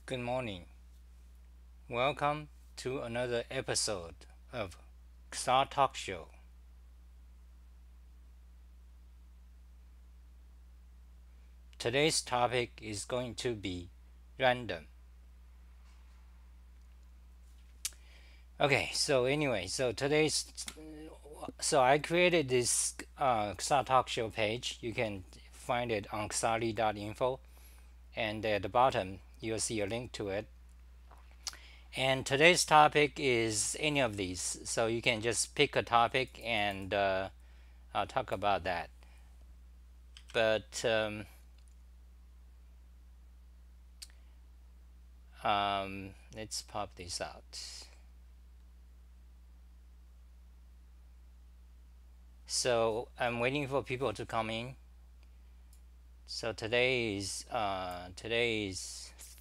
Good morning. Welcome to another episode of Star Talk Show. Today's topic is going to be random. Okay, so I created this Star Talk Show page. You can find it on xali.info, and at the bottom you'll see a link to it. And today's topic is any of these, so you can just pick a topic and I'll talk about that. But let's pop this out. So I'm waiting for people to come in. So today is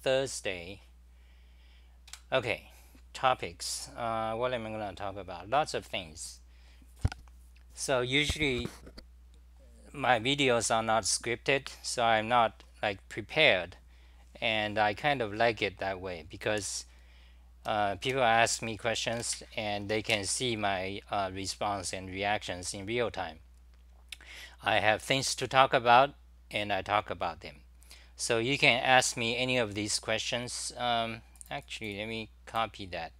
Thursday. Okay, topics. What am I gonna talk about? Lots of things. So usually my videos are not scripted, so I'm not like prepared, and I kind of like it that way because people ask me questions and they can see my response and reactions in real time. I have things to talk about and I talk about them. So you can ask me any of these questions. Actually, let me copy that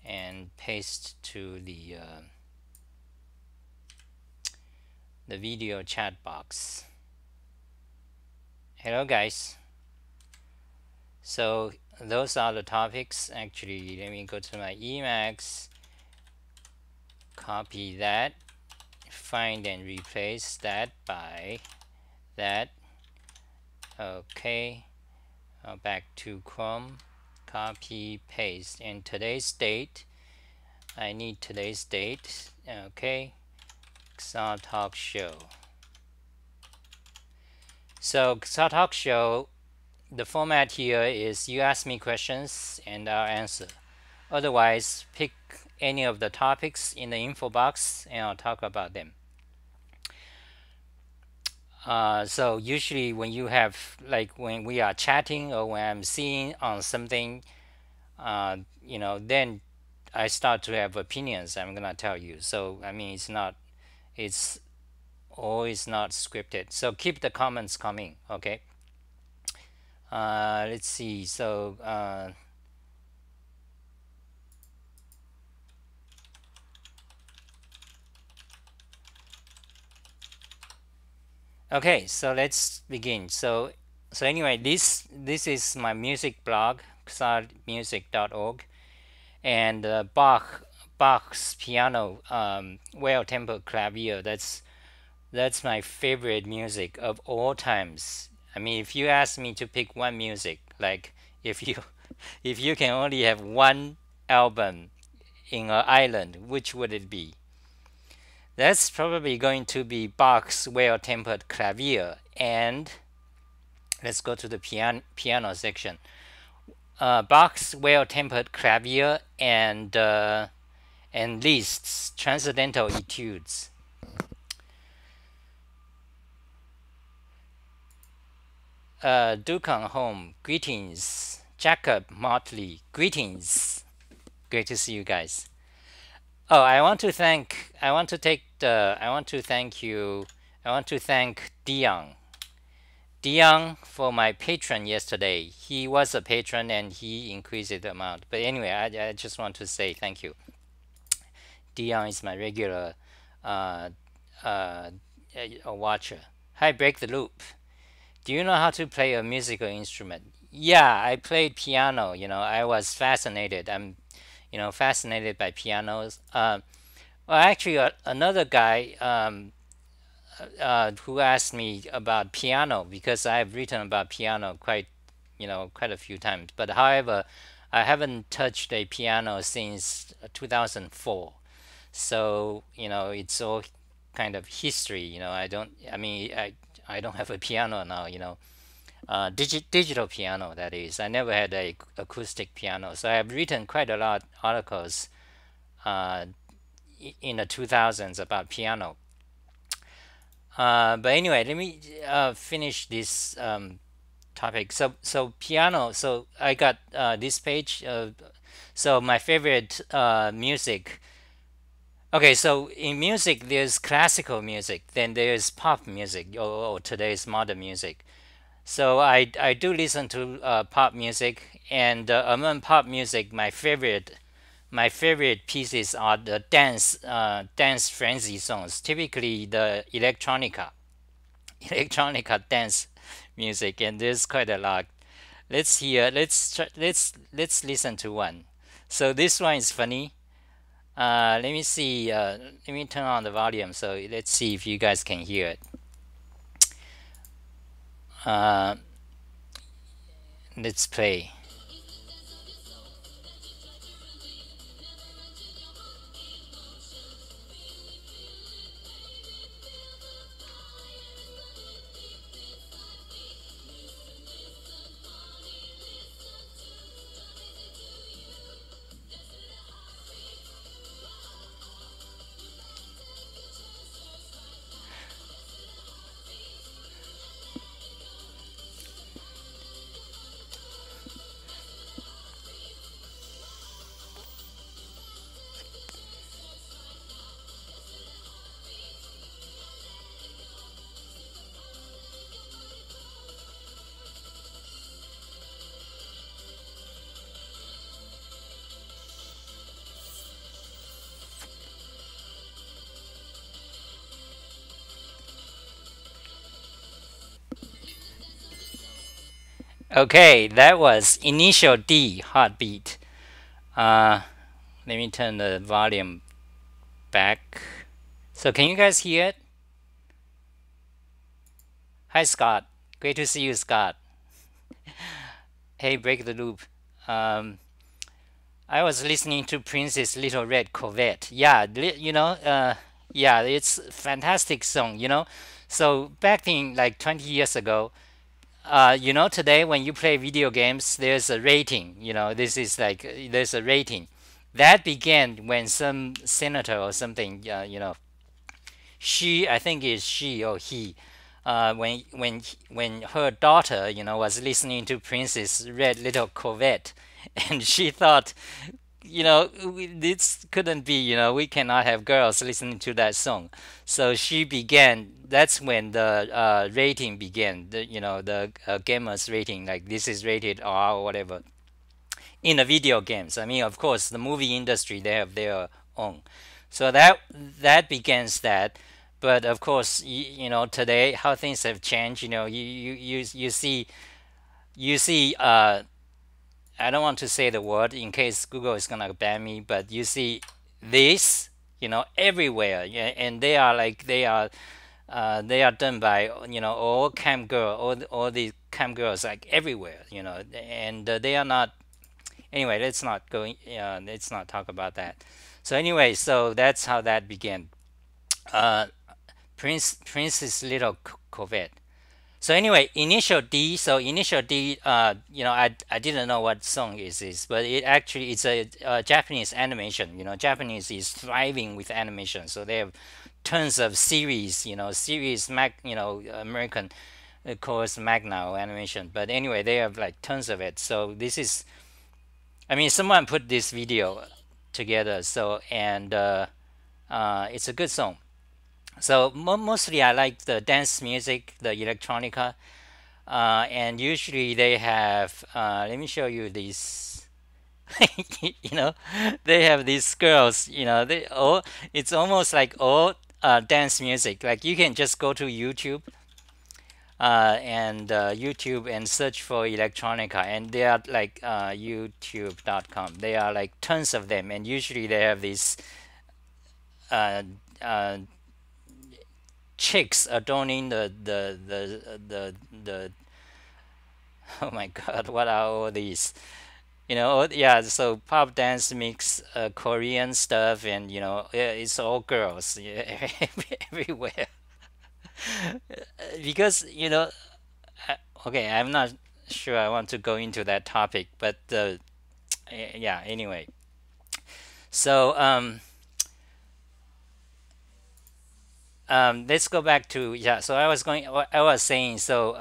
and paste to the video chat box. Hello guys. So those are the topics. Actually, let me go to my emacs, copy that, find and replace that by that. Okay, back to Chrome, copy, paste, and today's date. I need today's date. Okay, Star Talk Show. So Star Talk Show, the format here is you ask me questions and I'll answer. Otherwise, pick any of the topics in the info box and I'll talk about them. So usually when you have, like when we are chatting or when I'm seeing on something, then I start to have opinions. I'm gonna tell you. So I mean, it's always not scripted. So keep the comments coming. Okay. Let's see. So okay. So let's begin. So anyway, this is my music blog, xarmusic.org, and Bach's piano, well-tempered clavier. That's my favorite music of all times. I mean, if you ask me to pick one music, like if you if you can only have one album in an island, which would it be? That's probably going to be Bach's well-tempered clavier. And let's go to the piano section. Bach's well-tempered clavier and Liszt's transcendental etudes. Dukan home, greetings. Jacob Motley, greetings. Great to see you guys. Oh, I want to thank Dion for my patron yesterday. He was a patron and he increased the amount. But anyway, I just want to say thank you. Dion is my regular a watcher. Hi, Break the Loop. Do you know how to play a musical instrument? Yeah, I played piano. I was fascinated. I'm, fascinated by pianos. Well, actually, another guy who asked me about piano because I've written about piano quite a few times. But however, I haven't touched a piano since 2004. So it's all kind of history. I don't. I mean, I don't have a piano now. Digital piano, that is. I never had a acoustic piano, so I've written quite a lot of articles in the 2000s about piano. But anyway, let me finish this topic. So piano. So I got this page. So my favorite music. Okay, so in music, there's classical music, then there's pop music, or today's modern music. So I do listen to pop music, and among pop music, my favorite pieces are the dance frenzy songs, typically the electronica dance music, and there's quite a lot. Let's hear. Let's listen to one. So this one is funny. Let me see. Let me turn on the volume. So let's see if you guys can hear it. Uh, let's play. Okay, that was initial D heartbeat. Uh, Let me turn the volume back. So can you guys hear it? Hi Scott, great to see you, Scott. Hey, break the loop. Um, I was listening to Prince's Little Red Corvette. Yeah, yeah, it's a fantastic song. So back in like 20 years ago, today when you play video games, there's a rating. This is like there's a rating. That began when some senator or something, I think it's she or he, when her daughter, was listening to Prince's Red Little Corvette, and she thought, this couldn't be, we cannot have girls listening to that song. So she began. That's when the rating began. The gamers rating, like this is rated R or whatever. In the video games, I mean, of course, the movie industry, they have their own. So that begins that. But of course, today how things have changed. You see. I don't want to say the word in case Google is gonna ban me, but you see this, everywhere, yeah, and they are done by all cam girl, all the cam girls like everywhere, and they are not. Anyway, let's not talk about that. So anyway, so that's how that began. Uh, Prince's little Corvette. So anyway, initial D. So initial D. I didn't know what song is this, but it's a Japanese animation. Japanese is thriving with animation, so they have tons of series. American calls Magna or animation, but anyway, they have like tons of it. So this is, I mean, someone put this video together. So and it's a good song. So mostly I like the dance music, the electronica, and usually they have. Let me show you these. you know, they have these girls. They all. It's almost like all dance music. Like you can just go to YouTube and search for electronica, and they are like YouTube.com. They are like tons of them, and usually they have these uh, uh, chicks adorning the oh my god, what are all these? Yeah, so pop dance mix Korean stuff, and yeah, it's all girls, yeah, everywhere. Because okay, I'm not sure I want to go into that topic, but yeah, anyway. So let's go back to, yeah, so I was saying, so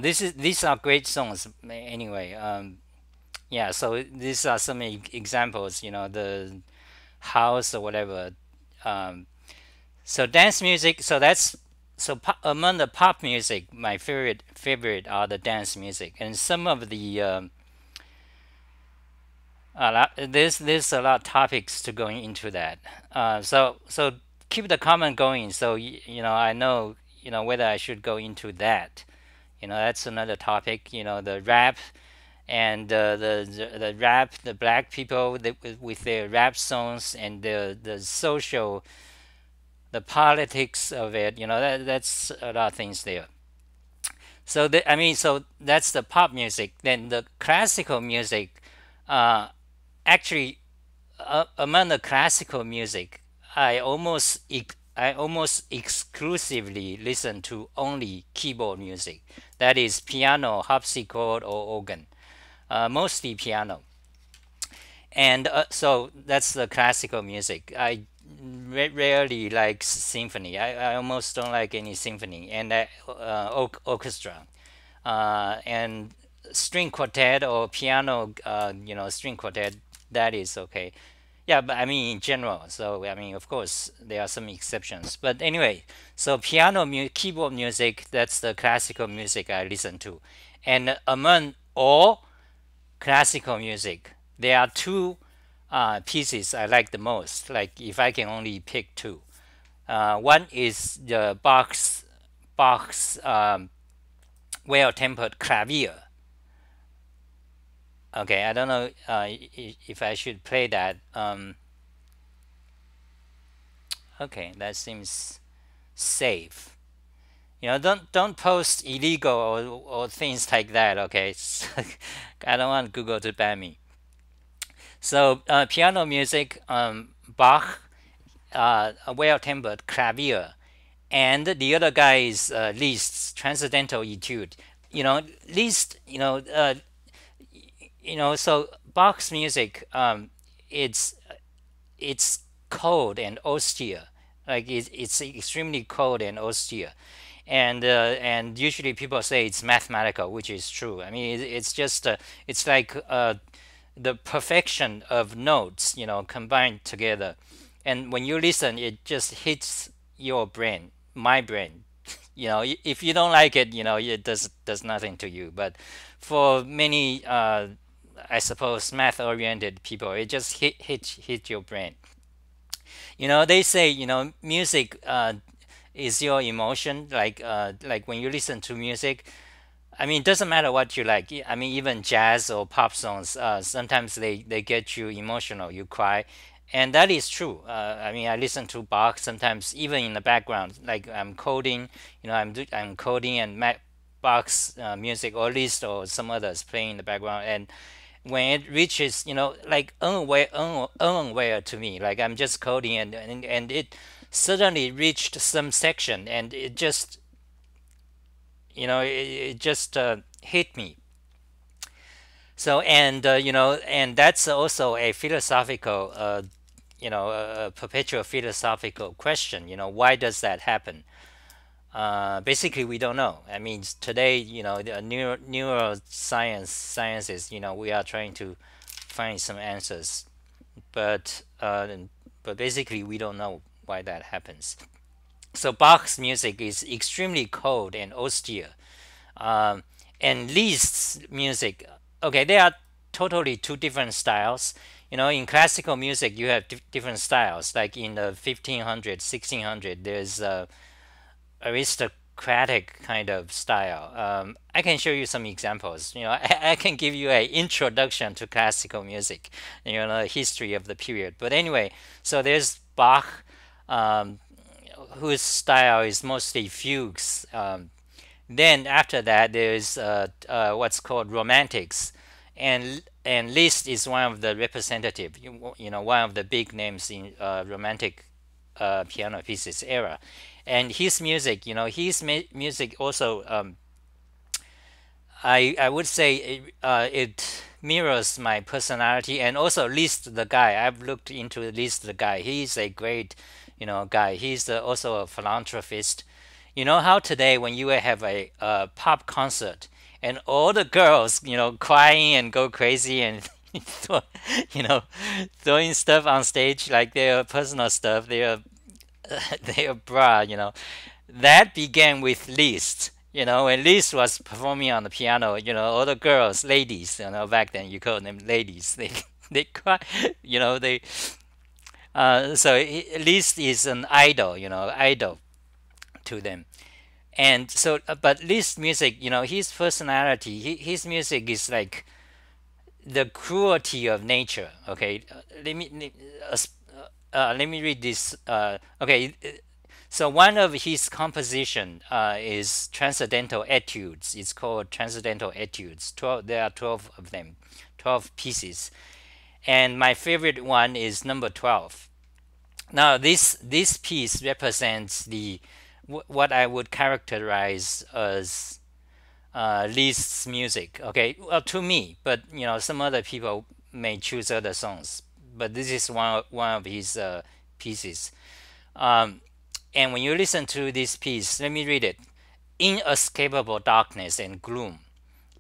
These are great songs anyway. Yeah, so these are some examples. The house or whatever. Um, so dance music. So that's among the pop music. My favorite are the dance music, and some of the there's a lot of topics to going into that. So keep the comment going. So I know whether I should go into that. That's another topic. The rap and the rap, the black people with their rap songs and the social, the politics of it. That's a lot of things there. So so that's the pop music. Then the classical music, uh, actually, among the classical music, I almost exclusively listen to only keyboard music. That is piano, harpsichord, or organ. Mostly piano. And so that's the classical music. I rarely like symphony. I almost don't like any symphony and orchestra. And string quartet or piano, string quartet, that is okay. Yeah, but I mean in general. So I mean, of course, there are some exceptions. But anyway, so keyboard music, that's the classical music I listen to. And among all classical music, there are two pieces I like the most. Like if I can only pick two, one is the Bach's well-tempered clavier. Okay, I don't know if I should play that. Okay, that seems safe. Don't post illegal or things like that. Okay, I don't want Google to ban me. So piano music, Bach, a well-tempered clavier, and the other guy is Liszt's Transcendental Etude. Liszt, so Bach's music, it's it's cold and austere. Like it's extremely cold and austere, and usually people say it's mathematical, which is true. I mean, it's just it's like the perfection of notes, combined together. And when you listen, it just hits your brain, my brain. If you don't like it, it does nothing to you. But for many, I suppose, math-oriented people, it just hit your brain. They say, music is your emotion. Like when you listen to music, I mean, it doesn't matter what you like. I mean, even jazz or pop songs, sometimes they get you emotional, you cry. And that is true. I mean, I listen to Bach sometimes, even in the background, like I'm coding, I'm coding and Bach's music, or Liszt or some others playing in the background. And when it reaches, like unaware to me, like I'm just coding and it suddenly reached some section and it just it just hit me. So and that's also a philosophical a perpetual philosophical question. Why does that happen? Basically, we don't know. I mean, today, the neuroscience sciences, we are trying to find some answers, but basically, we don't know why that happens. So Bach's music is extremely cold and austere. Um, and Liszt's music, okay, they are totally two different styles. In classical music, you have different styles. Like in the 1500, 1600, there's aristocratic kind of style. I can show you some examples. I can give you an introduction to classical music, history of the period. But anyway, so there's Bach, um, whose style is mostly fugues. Then after that, there's what's called romantics, and Liszt is one of the representative, one of the big names in romantic piano pieces era, and his music, music also, I would say it mirrors my personality, and also Liszt the guy. I've looked into Liszt the guy. He's a great, guy. He's also a philanthropist, You know how today when you have a pop concert and all the girls, crying and go crazy and throw, you know, throwing stuff on stage like their personal stuff, their their bra, that began with Liszt. When Liszt was performing on the piano, all the girls, ladies, back then you call them ladies, they cry, they so Liszt is an idol, idol to them. And so, but Liszt music, his personality, his music is like the cruelty of nature. Okay, let me read this. Okay, so one of his composition is Transcendental Etudes. It's called Transcendental Etudes. 12, there are 12 of them, 12 pieces. And my favorite one is number 12. Now this piece represents the what I would characterize as Liszt's music. Okay, well to me, but some other people may choose other songs. But this is one of his pieces. Um, and when you listen to this piece, let me read it. Inescapable darkness and gloom.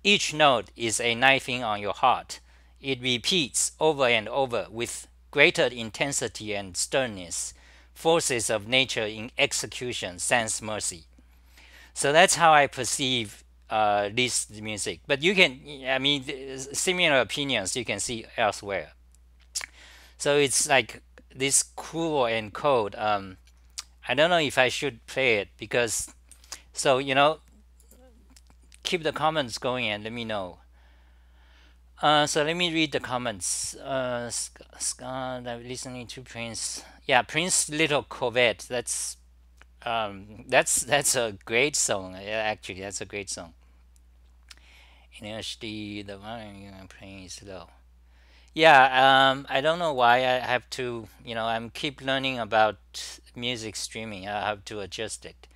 Each note is a knifing on your heart. It repeats over and over with greater intensity and sternness. Forces of nature in execution sans mercy. So that's how I perceive this music. But you can, I mean, similar opinions you can see elsewhere. So it's like this cruel and cold. I don't know if I should play it because, so keep the comments going and let me know. So let me read the comments. Scott, I'm listening to Prince. Yeah, Prince Little Corvette. That's a great song. Yeah, actually, that's a great song. In HD, the volume I'm playing is low. Yeah, I don't know why I have to. I'm keep learning about music streaming. I have to adjust it.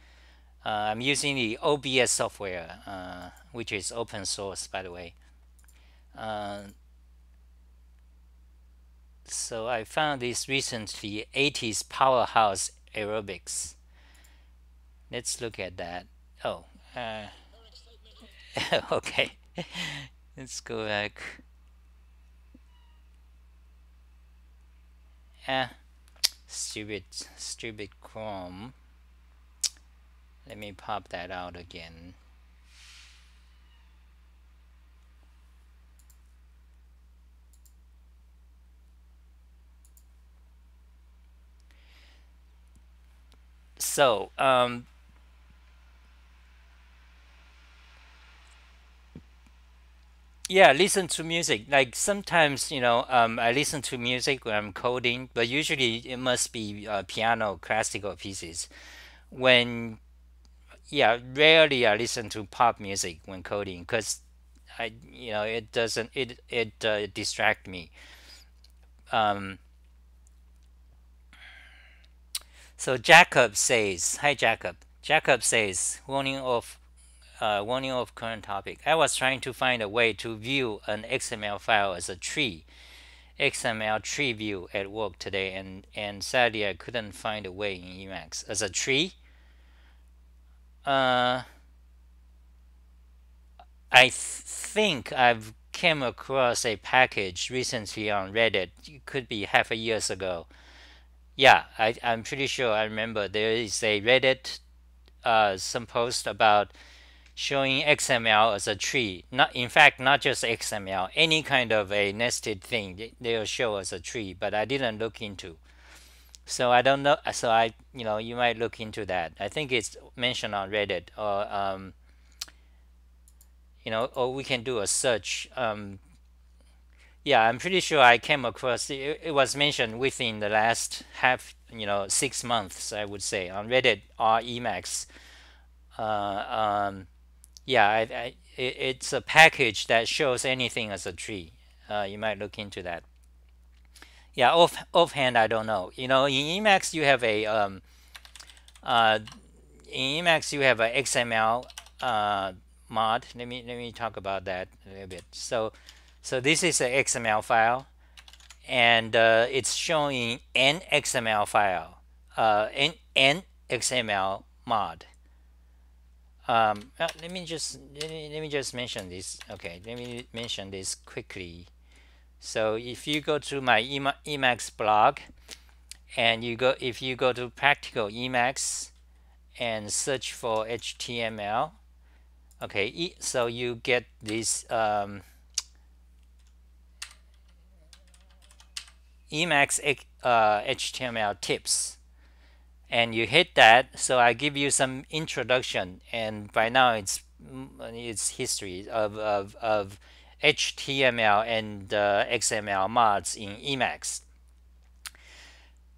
I'm using the OBS software, which is open source, by the way. Uh, so I found this recently, 80s powerhouse aerobics. Let's look at that. Oh, okay. Let's go back. Eh, stupid Chrome. Let me pop that out again. So, yeah, listen to music. Like sometimes, I listen to music when I'm coding, but usually it must be piano classical pieces. When, yeah, rarely I listen to pop music when coding because it doesn't, it distract me. Um, so Jacob says, hi Jacob. Jacob says, warning of current topic. I was trying to find a way to view an XML file as a tree, XML tree view at work today, and sadly I couldn't find a way in Emacs as a tree. Uh, I think I've came across a package recently on Reddit. It could be half a years ago. Yeah, I'm pretty sure I remember there is a Reddit some post about showing XML as a tree. Not, in fact, not just XML, any kind of a nested thing they'll show as a tree, but I didn't look into. So I don't know. So you might look into that. I think it's mentioned on Reddit, or we can do a search. Yeah, I'm pretty sure I came across it was mentioned within the last 6 months, I would say, on Reddit or Emacs. Uh, yeah, it's a package that shows anything as a tree. You might look into that. Yeah, offhand, I don't know. In Emacs you have uh, a XML mod. Let me talk about that a little bit. So this is an XML file, and it's showing an XML file, an XML mod. let me just mention this. Okay, let me mention this quickly. So if you go to my emacs blog, and if you go to practical emacs and search for HTML, okay, so you get this emacs HTML tips, and you hit that. So I give you some introduction, and by now it's history of HTML and XML mods in Emacs.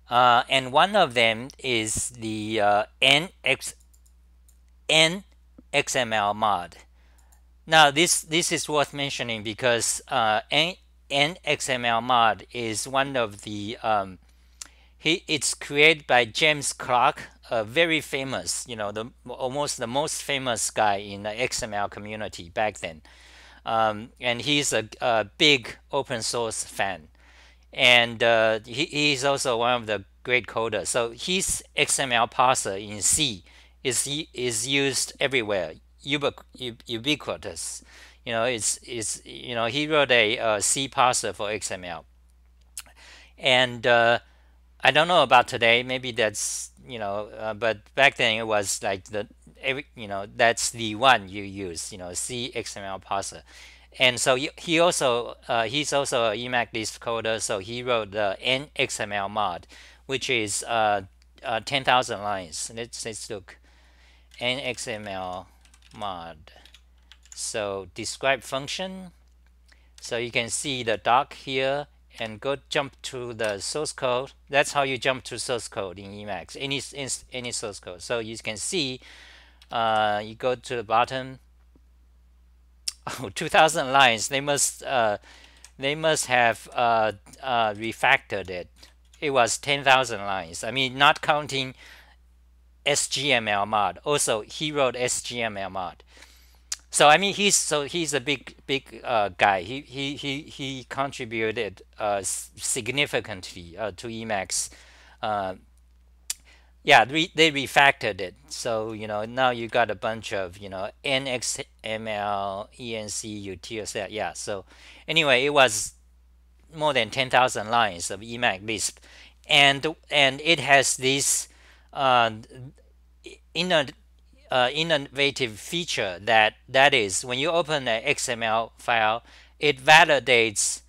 And one of them is the NXML mod. Now this is worth mentioning because NXML mod is one of the it's created by James Clark, a very famous, the almost the most famous guy in the XML community back then. And he's a big open source fan, and he's also one of the great coders. So his XML parser in C is used everywhere, ubiquitous. It's he wrote a C parser for XML, and I don't know about today. Maybe that's but back then it was like that's the one you use. C XML parser, and so he also he's also a Emacs Liszt coder. So he wrote the NXML mod, which is 10,000 lines. Let's look NXML mod. So describe function. So you can see the doc here, and go jump to the source code. That's how you jump to source code in Emacs, any source code. So you can see, you go to the bottom. Oh, 2,000 lines. They must have refactored it. It was 10,000 lines. I mean, not counting SGML mod. Also, he wrote SGML mod. So I mean, he's a big guy. He contributed significantly to Emacs. Uh, yeah, they refactored it. So now you got a bunch of NXML, ENC, UTSL. Yeah. So anyway, it was more than 10,000 lines of Emacs Lisp, and it has this uh, inner innovative feature that is, when you open an XML file, it validates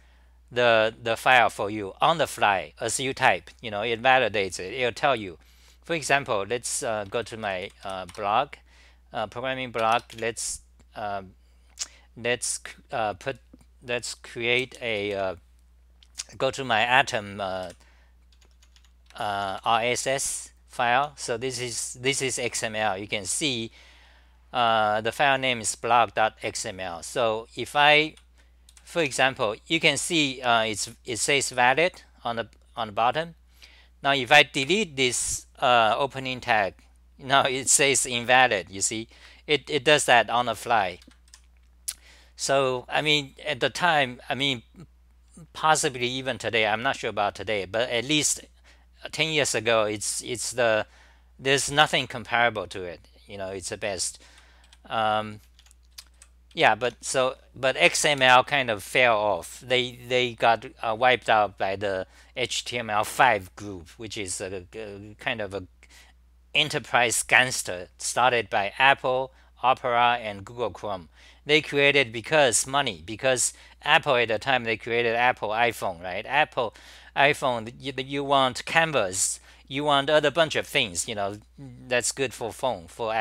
the file for you on the fly as you type. It validates it. It'll tell you. For example, let's go to my blog, programming blog. Let's put let's create a go to my Atom RSS file. So this is XML. You can see the file name is blog.xml. So if I, for example, you can see it says valid on the bottom. Now if I delete this opening tag, now it says invalid. You see, it does that on the fly. So I mean, at the time, I mean, possibly even today, I'm not sure about today, but at least 10 years ago, there's nothing comparable to it. It's the best. Yeah, but XML kind of fell off. They got wiped out by the HTML5 group, which is a kind of a enterprise gangster started by Apple, Opera, and Google Chrome. They created because Apple at the time, they created Apple iPhone, right? Apple iPhone, you want canvas, you want other bunch of things, that's good for phone, for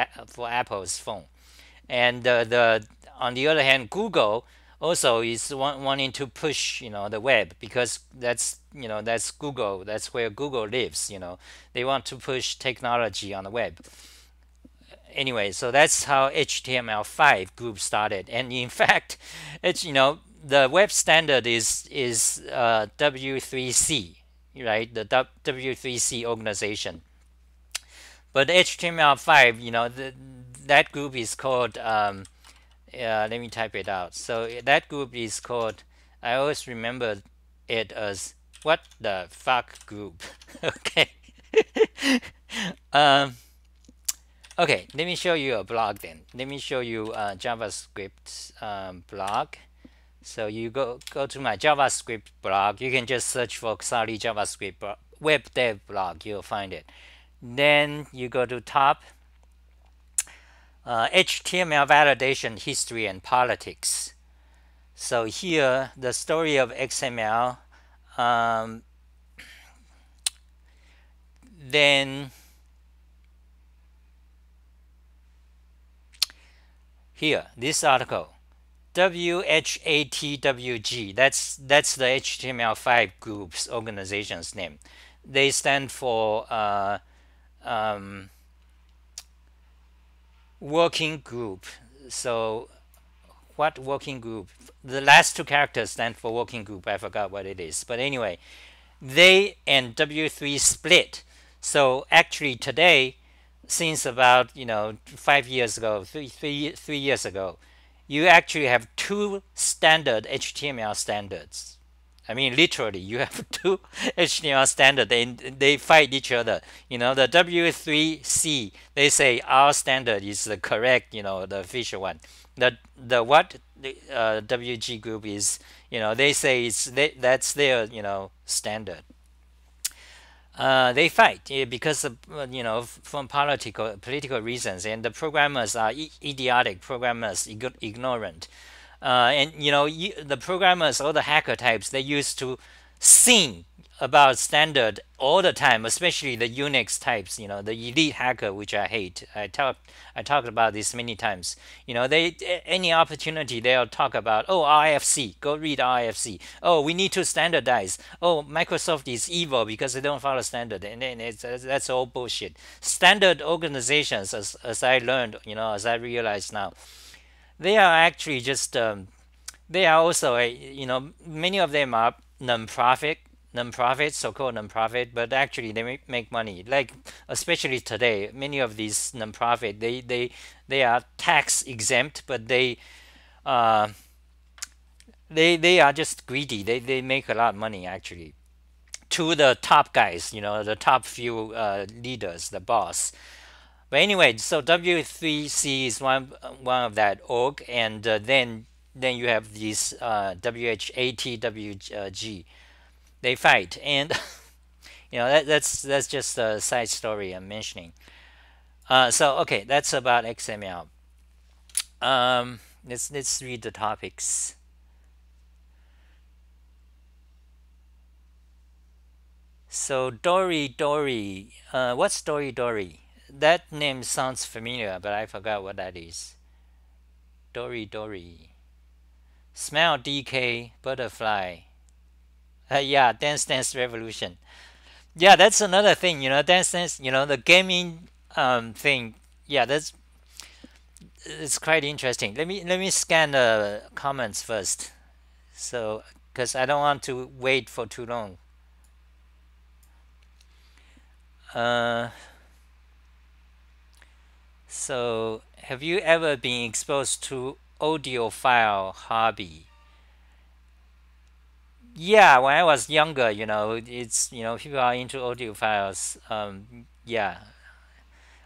Apple's phone. And the on the other hand, Google also is wanting to push the web, because that's Google, that's where Google lives. They want to push technology on the web. Anyway, so that's how HTML5 group started. And in fact, it's the web standard is W3C, right? The W3C organization. But HTML5, that group is called let me type it out. So that group is called, I always remember it as what the fuck group. Okay. um, Okay, let me show you a blog then. Let me show you JavaScript blog. So you go to my JavaScript blog. You can just search for Xali JavaScript web dev blog. You'll find it. Then you go to top HTML validation history and politics. So here the story of XML. Um, then here this article WHATWG. That's the HTML5 groups organization's name. They stand for working group. So what working group? The last two characters stand for working group. I forgot what it is. But anyway, they and W3 split. So actually today, since about 5 years ago, three years ago, you actually have two standard HTML standards. I mean, literally, you have two HTML standards, and they fight each other. The W3C, they say our standard is the correct, the official one. The what the WG group is, they say that's their, standard. They fight because of from political reasons, and the programmers are idiotic programmers, ignorant, and the programmers or the hacker types, they used to sing about standard all the time, especially the Unix types, the elite hacker, which I hate. I talked about this many times. They any opportunity they'll talk about, oh, RFC, go read RFC. Oh, we need to standardize. Oh, Microsoft is evil because they don't follow standard, and then that's all bullshit. Standard organizations, as I learned, as I realize now, they are actually just they are also many of them are non-profit, so-called non-profit, but actually they make money. Like especially today, many of these non-profit, they are tax exempt, but uh, they are just greedy. They make a lot of money actually. To the top guys, the top few leaders, the boss. But anyway, so W3C is one of that org, and then you have these WHATWG. They fight, and that's just a side story I'm mentioning. So okay, that's about XML. Let's read the topics. So Dory, what's Dory? That name sounds familiar, but I forgot what that is. Dory. Smell DK, butterfly. Yeah, Dance Revolution. Yeah, that's another thing, Dance, the gaming thing. Yeah, it's quite interesting. Let me scan the comments first. So, because I don't want to wait for too long. So, have you ever been exposed to audiophile hobby? Yeah, when I was younger, it's people are into audiophiles. Yeah.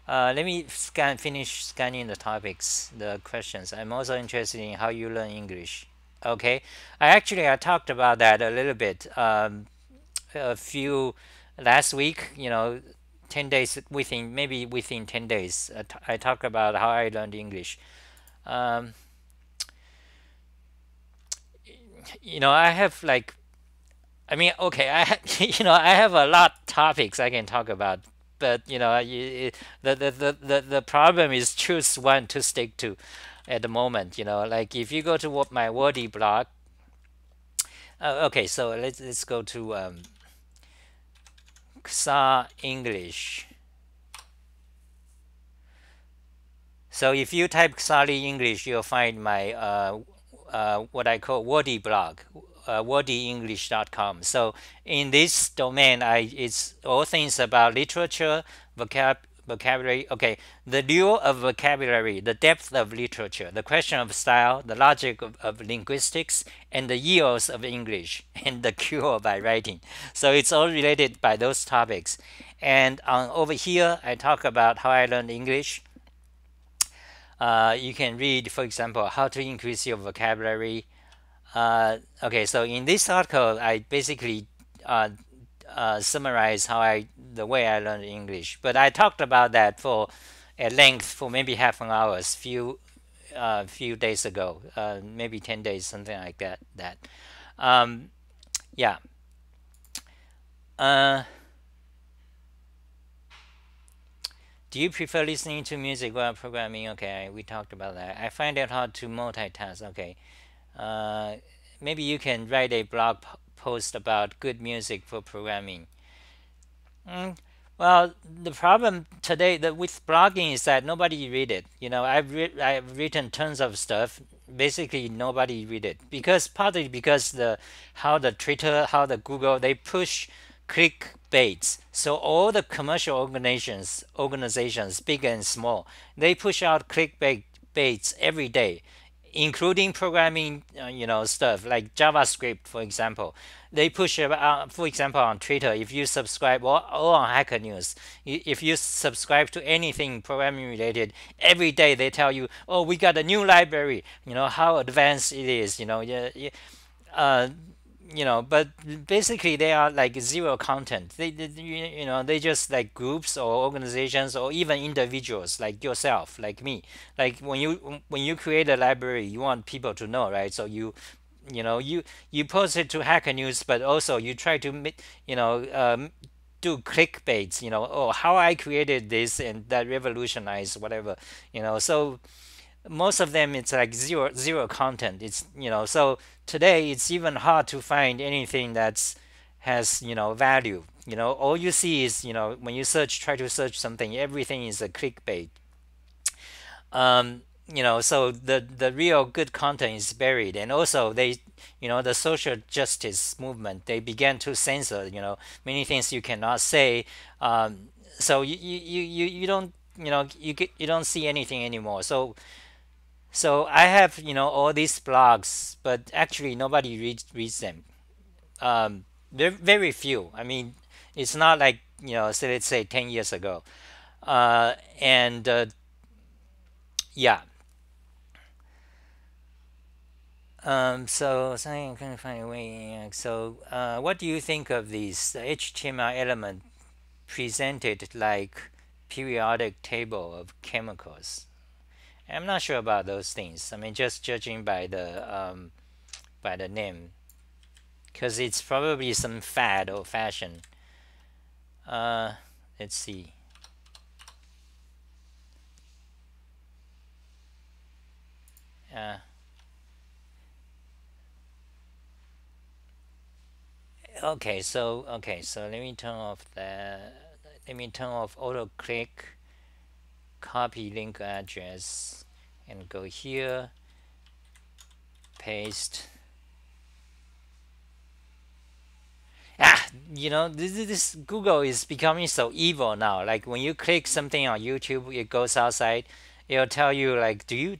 Let me finish scanning the topics, the questions. I'm also interested in how you learn English. Okay, I talked about that a little bit. A few last week, 10 days within 10 days. I talked about how I learned English. Um, I have like I mean, okay, I have a lot topics I can talk about, but the problem is choose one to stick to at the moment. Like if you go to my Wordy blog, okay, so let's go to XA English. So if you type Xali English, you'll find my what I call Wordy blog, wordyenglish.com. So in this domain, it's all things about literature, vocabulary. Okay, the lure of vocabulary, the depth of literature, the question of style, the logic of linguistics, and the yields of English, and the cure by writing. So it's all related by those topics. And over here, I talk about how I learned English. You can read, for example, how to increase your vocabulary. Okay, so in this article, I basically uh, summarize the way I learned English. But I talked about that for at length for maybe half an hour, few days ago, maybe 10 days, something like that. Um, yeah. Uh, do you prefer listening to music while programming? Okay, we talked about that. I find it hard to multitask. Okay. Uh, Maybe you can write a post about good music for programming. Mm, well, the problem today with blogging is that nobody read it. I've written tons of stuff. Basically, nobody read it because partly because the Twitter, how the Google, they push clickbaits. So all the commercial organizations, big and small, they push out clickbait baits every day, including programming, stuff like JavaScript, for example. They push it out, for example, on Twitter. If you subscribe, or on Hacker News, if you subscribe to anything programming related, every day they tell you, "Oh, we got a new library. How advanced it is. Yeah, yeah, uh, but basically they are like zero content. They just like groups or organizations or even individuals like yourself, like me. Like when you create a library, you want people to know, right? So you post it to Hacker News, but also you try to do clickbaits. Oh, how I created this and that revolutionized whatever. So most of them it's like zero content. So today it's even hard to find anything that's has value. All you see is when you try to search something, everything is a clickbait. So the real good content is buried. And also the social justice movement, they began to censor many things you cannot say. So you don't you don't see anything anymore. So I have all these blogs, but actually nobody reads them. Very few. I mean, it's not like so let's say 10 years ago. And yeah. So something I couldn't find a way. So what do you think of these the HTML element presented like periodic table of chemicals? I'm not sure about those things. I mean, just judging by the name, because it's probably some fad or fashion. Uh, let's see. Uh, okay, so let me turn off auto click, copy link address, and go here, paste. This Google is becoming so evil now. Like when you click something on YouTube, it goes outside. It'll tell you like, do you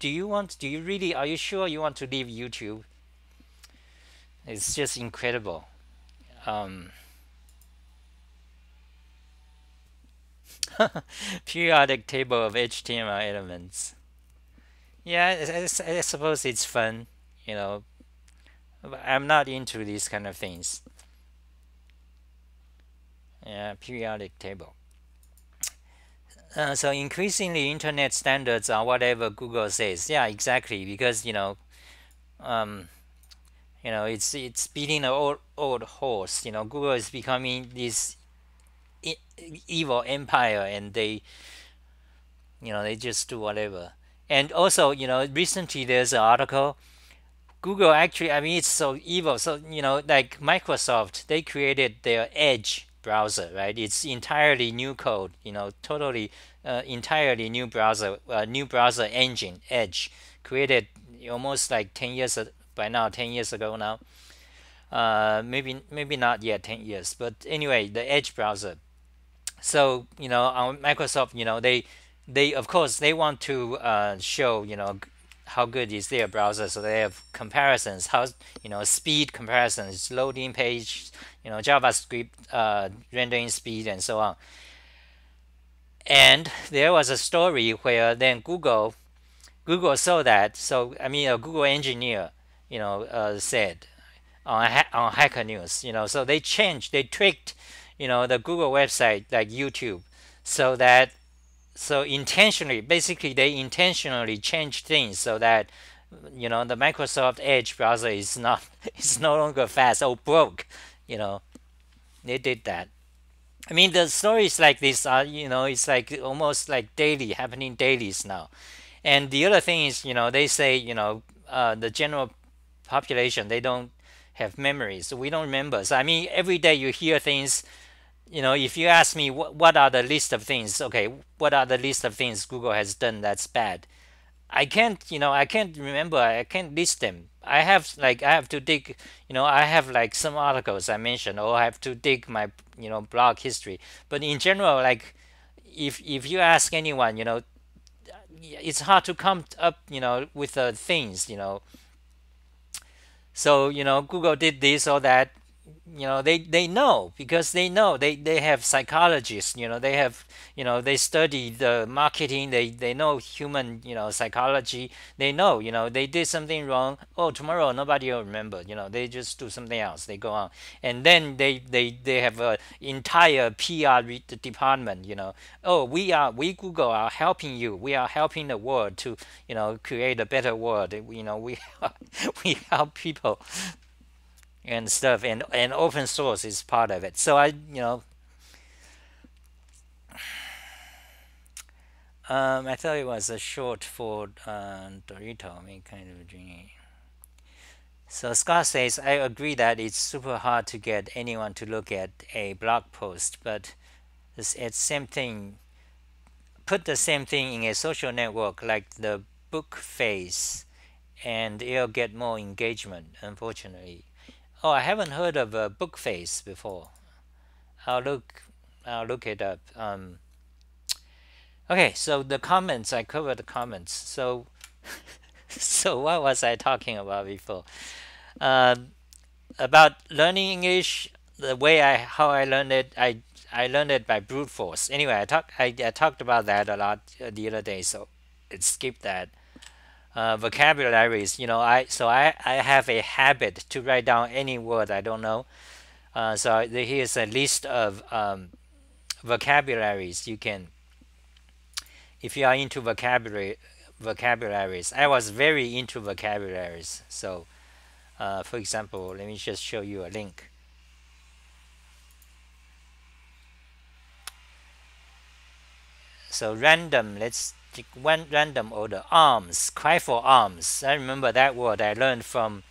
really, are you sure you want to leave YouTube? It's just incredible. Um, Periodic table of HTML elements. Yeah, I suppose it's fun, you know. But I'm not into these kind of things. Yeah, periodic table. So increasingly, internet standards are whatever Google says. Yeah, exactly. Because um, it's beating an old horse. Google is becoming this e- evil empire, and they just do whatever. And also, recently there's an article. Google actually, I mean, it's so evil. So, like Microsoft, they created their Edge browser, right? It's entirely new code, totally, entirely new browser engine, Edge, created almost like 10 years by now, 10 years ago now. Maybe not yet 10 years, but anyway, the Edge browser. So on Microsoft, they of course they want to show how good is their browser, so they have comparisons, how speed comparisons, loading page, JavaScript rendering speed, and so on. And there was a story where then Google Google saw that. So I mean, a Google engineer, said on Hacker News. So they changed, they tweaked, the Google website like YouTube, so that so intentionally, basically, they intentionally changed things so that the Microsoft Edge browser is not is no longer fast or broke. You know, they did that. I mean, the stories like this are, it's like almost like daily, happening dailies now. And the other thing is, they say, the general population, they don't have memories. So we don't remember. So, I mean, every day you hear things, if you ask me what are the list of things, okay, what are the list of things Google has done that's bad? I can't remember. I can't list them. I have to dig, I have like some articles I mentioned, or I have to dig my, blog history. But in general, like if you ask anyone, it's hard to come up, with things, so Google did this or that. They know, because they have psychologists. They have, they study the marketing. They know human, psychology. They know, they did something wrong. Oh, tomorrow nobody will remember. They just do something else. They go on, and then they have a entire PR department. Oh, we Google are helping you. We are helping the world to, create a better world. We we help people and stuff, and open source is part of it. So I thought it was a short for Dorito. I mean, kind of dreamy. So Scott says, I agree that it's super hard to get anyone to look at a blog post, but it's same thing. Put the same thing in a social network like the book face, and it'll get more engagement. Unfortunately, oh, I haven't heard of a book face before. I'll look. I'll look it up. Okay, so the comments, I covered the comments. So, so what was I talking about before? Uh, about learning English, the way how I learned it, I learned it by brute force. Anyway, I talked about that a lot the other day, so it skipped that. Vocabularies, I have a habit to write down any word I don't know. So here's a list of vocabularies you can, if you are into vocabularies. I was very into vocabularies. So, for example, let me just show you a link. So random, let's take one random order. Arms, cry for arms. I remember that word I learned from.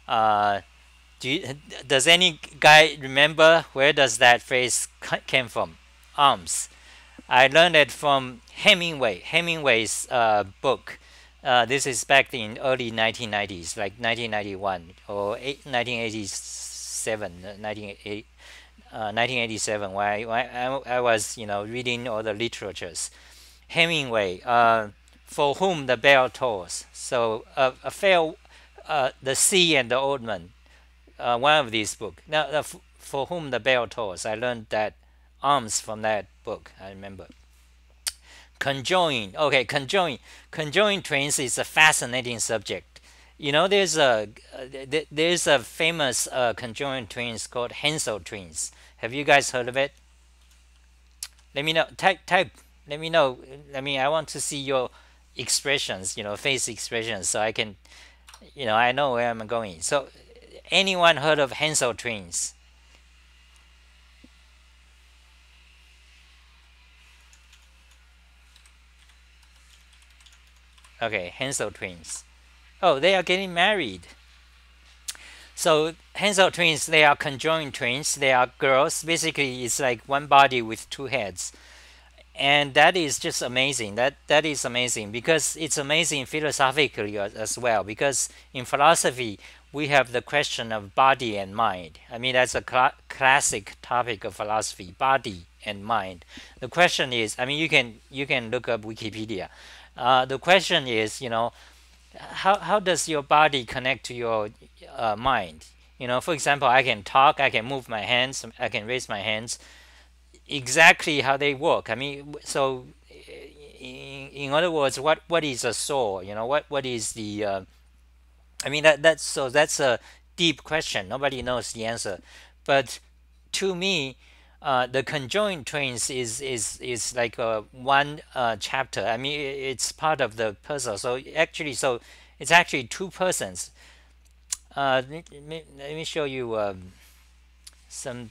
Does any guy remember where does that phrase came from? Arms. I learned it from Hemingway's book. This is back in early 1990s, like 1991 or 1987, 1987, where I was, reading all the literatures. Hemingway, For Whom the Bell Tolls. So a fair, The Sea and the Old Man, one of these books. Now, For Whom the Bell Tolls, I learned that arms from that book. I remember. Conjoint. Okay, conjoint twins is a fascinating subject. There's a famous conjoint twins called Hensel twins. Have you guys heard of it? Let me know. Type. Let me know. I mean, I want to see your expressions. Face expressions, so I can, I know where I'm going. So, anyone heard of Hensel twins? Okay, Hensel twins. Oh, they are getting married. So Hensel twins, they are conjoined twins. They are girls. Basically, it's like one body with two heads, and that is just amazing. That is amazing, because it's amazing philosophically as well. Because in philosophy, we have the question of body and mind. I mean, that's a classic topic of philosophy: body and mind. The question is, I mean, you can look up Wikipedia. The question is, how does your body connect to your mind? For example, I can talk, I can move my hands, I can raise my hands. Exactly how they work. I mean, so in other words, what is a soul? What is the I mean that's a deep question. Nobody knows the answer, but to me, the conjoint twins is like a one chapter. I mean, it's part of the puzzle. So it's actually two persons. Let me show you some.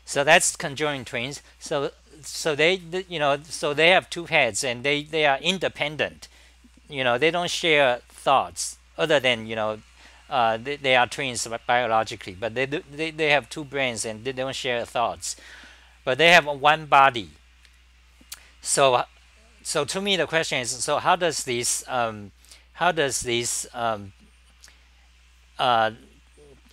So that's conjoined twins. So so they have two heads and they are independent. They don't share thoughts other than they are twins biologically, but they have two brains and they don't share thoughts, but they have one body. So so to me the question is, so how does this uh,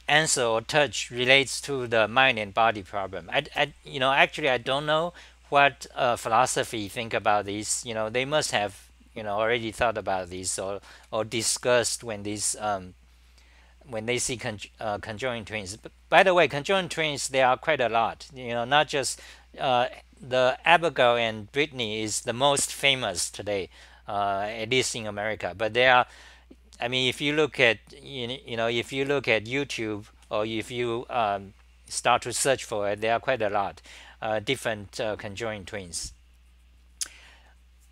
answer or touch relates to the mind and body problem? Actually I don't know what philosophy think about this. They must have already thought about this or discussed when they see conjoined twins. But by the way, conjoined twins, there are quite a lot. Not just uh, the Abigail and Brittany is the most famous today, at least in America. But there are, I mean, if you look at if you look at YouTube or if you start to search for it, there are quite a lot different conjoined twins.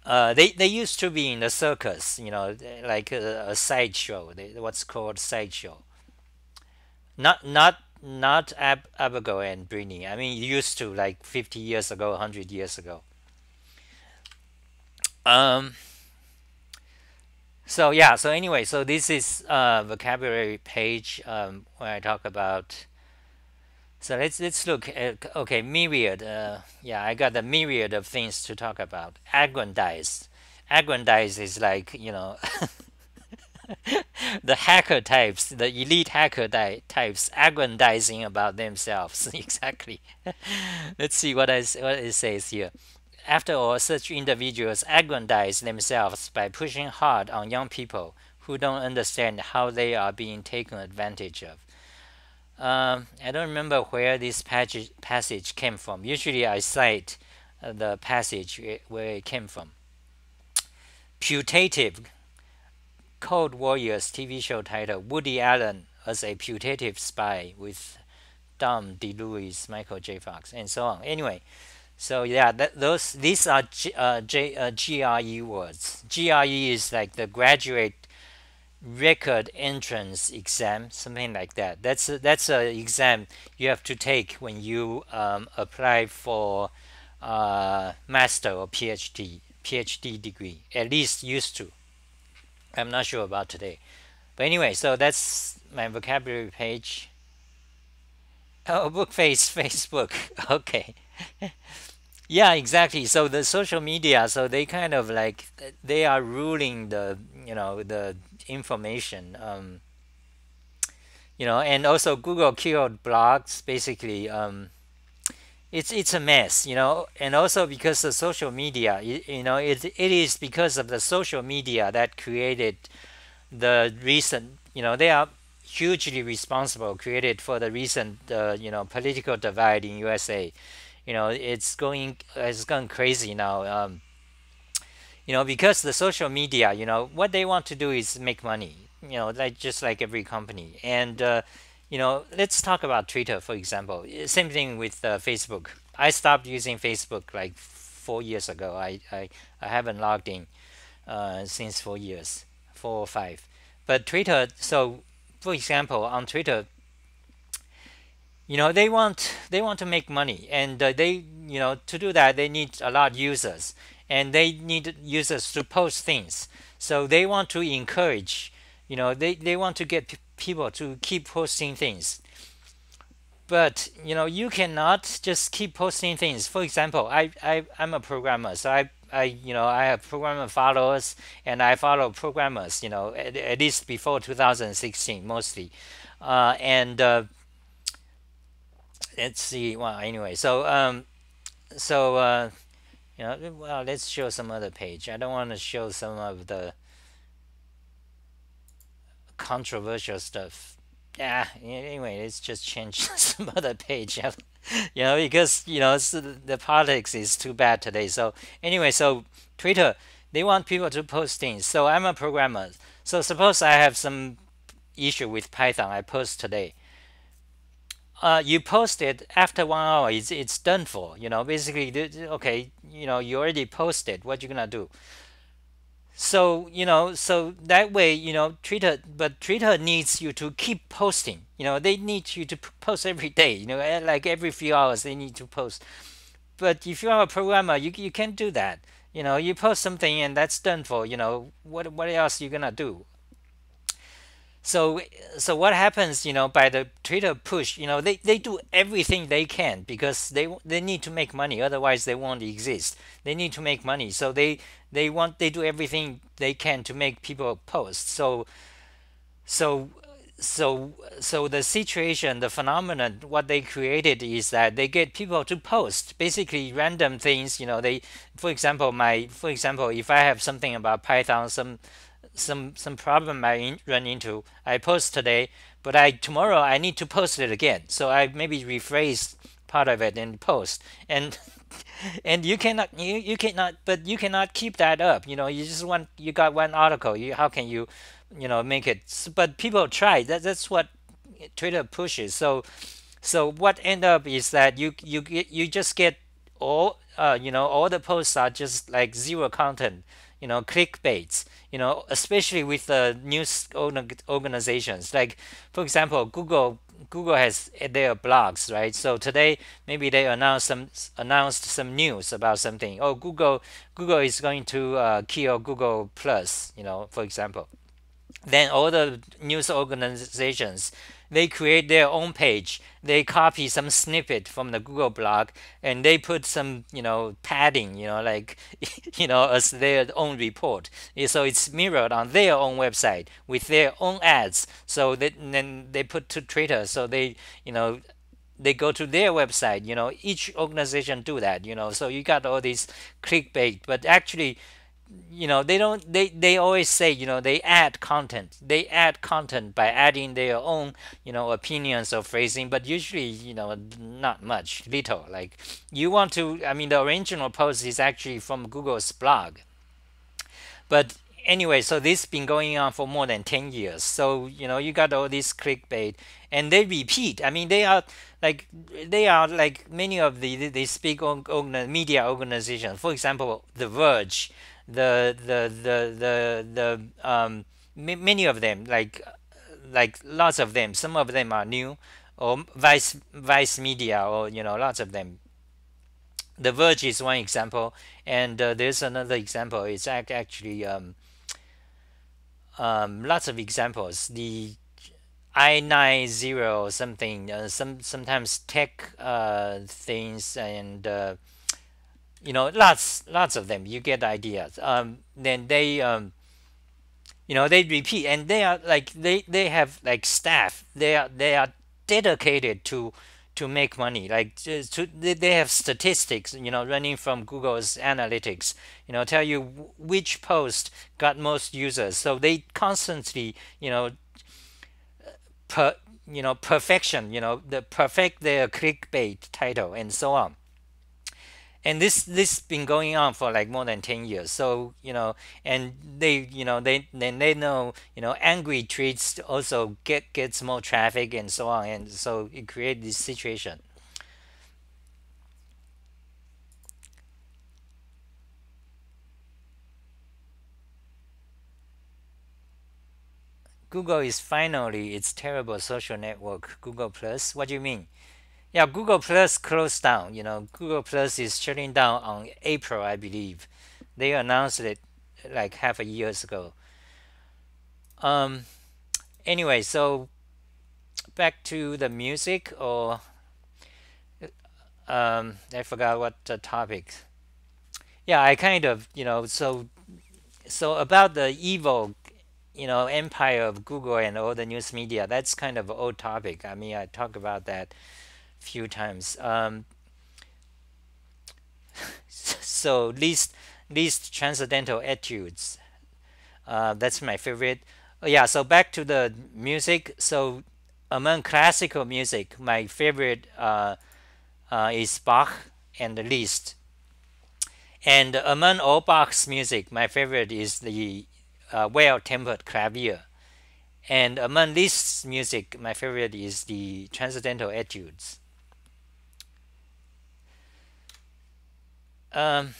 They used to be in the circus, like a sideshow. What's called sideshow. Not Abigail and Brittany. I mean, used to like 50 years ago, 100 years ago. Um, so yeah. So anyway, so this is vocabulary page where I talk about. So let's look at, okay, myriad. Yeah, I got a myriad of things to talk about. Aggrandize. Aggrandize is like the hacker types, the elite hacker types aggrandizing about themselves. Exactly. Let's see what it says here. After all, such individuals aggrandize themselves by pushing hard on young people who don't understand how they are being taken advantage of. I don't remember where this passage came from. Usually I cite the passage where it came from. Putative. Cold Warriors TV show title, Woody Allen as a putative spy with Dom DeLuise, Michael J. Fox, and so on. Anyway, so yeah, these are GRE words. GRE is like the graduate record entrance exam, something like that. That's a exam you have to take when you apply for master or PhD degree. At least used to. I'm not sure about today. But anyway, so that's my vocabulary page. Oh, book face, Facebook. Okay. Yeah, exactly. So the social media, so they kind of like they are ruling the information. And also Google killed blogs. Basically, it's a mess. And also because the social media, it is because of the social media that created the recent, they are hugely responsible, created for the recent, political divide in USA. It's gone crazy now. Because the social media, what they want to do is make money. Like just like every company. And let's talk about Twitter, for example. Same thing with Facebook. I stopped using Facebook like 4 years ago. I haven't logged in since 4 years, 4 or 5. But Twitter, so for example, on Twitter, they want to make money, and they to do that they need a lot of users, and they need users to post things. So they want to encourage, they want to get people to keep posting things. But you cannot just keep posting things. For example, I'm a programmer, so I have programmer followers, and I follow programmers. At least before 2016, mostly. And let's see. Well, anyway, well, let's show some other page. I don't want to show some of the controversial stuff. Yeah, anyway, let's just change some other page. Because the politics is too bad today. So anyway, so Twitter, they want people to post things. So I'm a programmer. So suppose I have some issue with Python. I post today. You post it after 1 hour. It's done for. Basically, okay. You already posted. What you gonna do? So so that way, Twitter needs you to keep posting. They need you to post every day. Like every few hours they need to post. But if you are a programmer, you can't do that. You post something and that's done for. What else you gonna do? So what happens, by the Twitter push, they do everything they can because they need to make money, otherwise they won't exist. They need to make money, so they do everything they can to make people post. So so the situation, the phenomenon, what they created is that they get people to post basically random things. They, for example, if I have something about Python, some problem run into, I post today, but I tomorrow I need to post it again. So I maybe rephrase part of it and post, and and you cannot keep that up. You got one article. How can you make it? But people try. That's what Twitter pushes. So what end up is that you just get all the posts are just like zero content, clickbaits, especially with the news organizations. Like, for example, Google has their blogs, right? So today maybe they announced some news about something. Oh, Google is going to kill Google Plus, for example. Then all the news organizations, they create their own page. They copy some snippet from the Google blog and they put some padding, like as their own report. So it's mirrored on their own website with their own ads. So then they put to Twitter. So they go to their website. Each organization do that. So you got all these clickbait, but actually, they don't they always say, they add content by adding their own opinions or phrasing, but usually, not much, little. Like, you want to, I mean, the original post is actually from Google's blog. But anyway, so this been going on for more than 10 years. So you got all this clickbait, and they repeat. I mean, they are like many of these big media organizations. For example, The Verge, many of them, like lots of them. Some of them are new, or Vice Media, or lots of them. The Verge is one example, and there's another example. It's actually lots of examples. The I90 something, sometimes tech things, and lots of them. You get ideas. Then they repeat, and they are like they have like staff. They are dedicated to make money. Like, they have statistics, running from Google's analytics. Tell you which post got most users. So they constantly, per perfection, the perfect their clickbait title and so on. And this been going on for like more than 10 years. So and they know, angry tweets also gets more traffic and so on, and so it creates this situation. Google is finally its terrible social network, Google Plus. What do you mean? Yeah, Google Plus closed down. Google Plus is shutting down on April, I believe. They announced it like half a years ago. um anyway, so back to the music, or I forgot what the topic. Yeah, I kind of, so about the evil, empire of Google and all the news media. That's kind of an old topic. I mean, I talked about that a few times. So Liszt Transcendental Etudes. That's my favorite. Oh, yeah. So back to the music. So among classical music, my favorite is Bach and Liszt. And among all Bach's music, my favorite is the well-tempered clavier. And among Liszt's music, my favorite is the transcendental etudes. Um,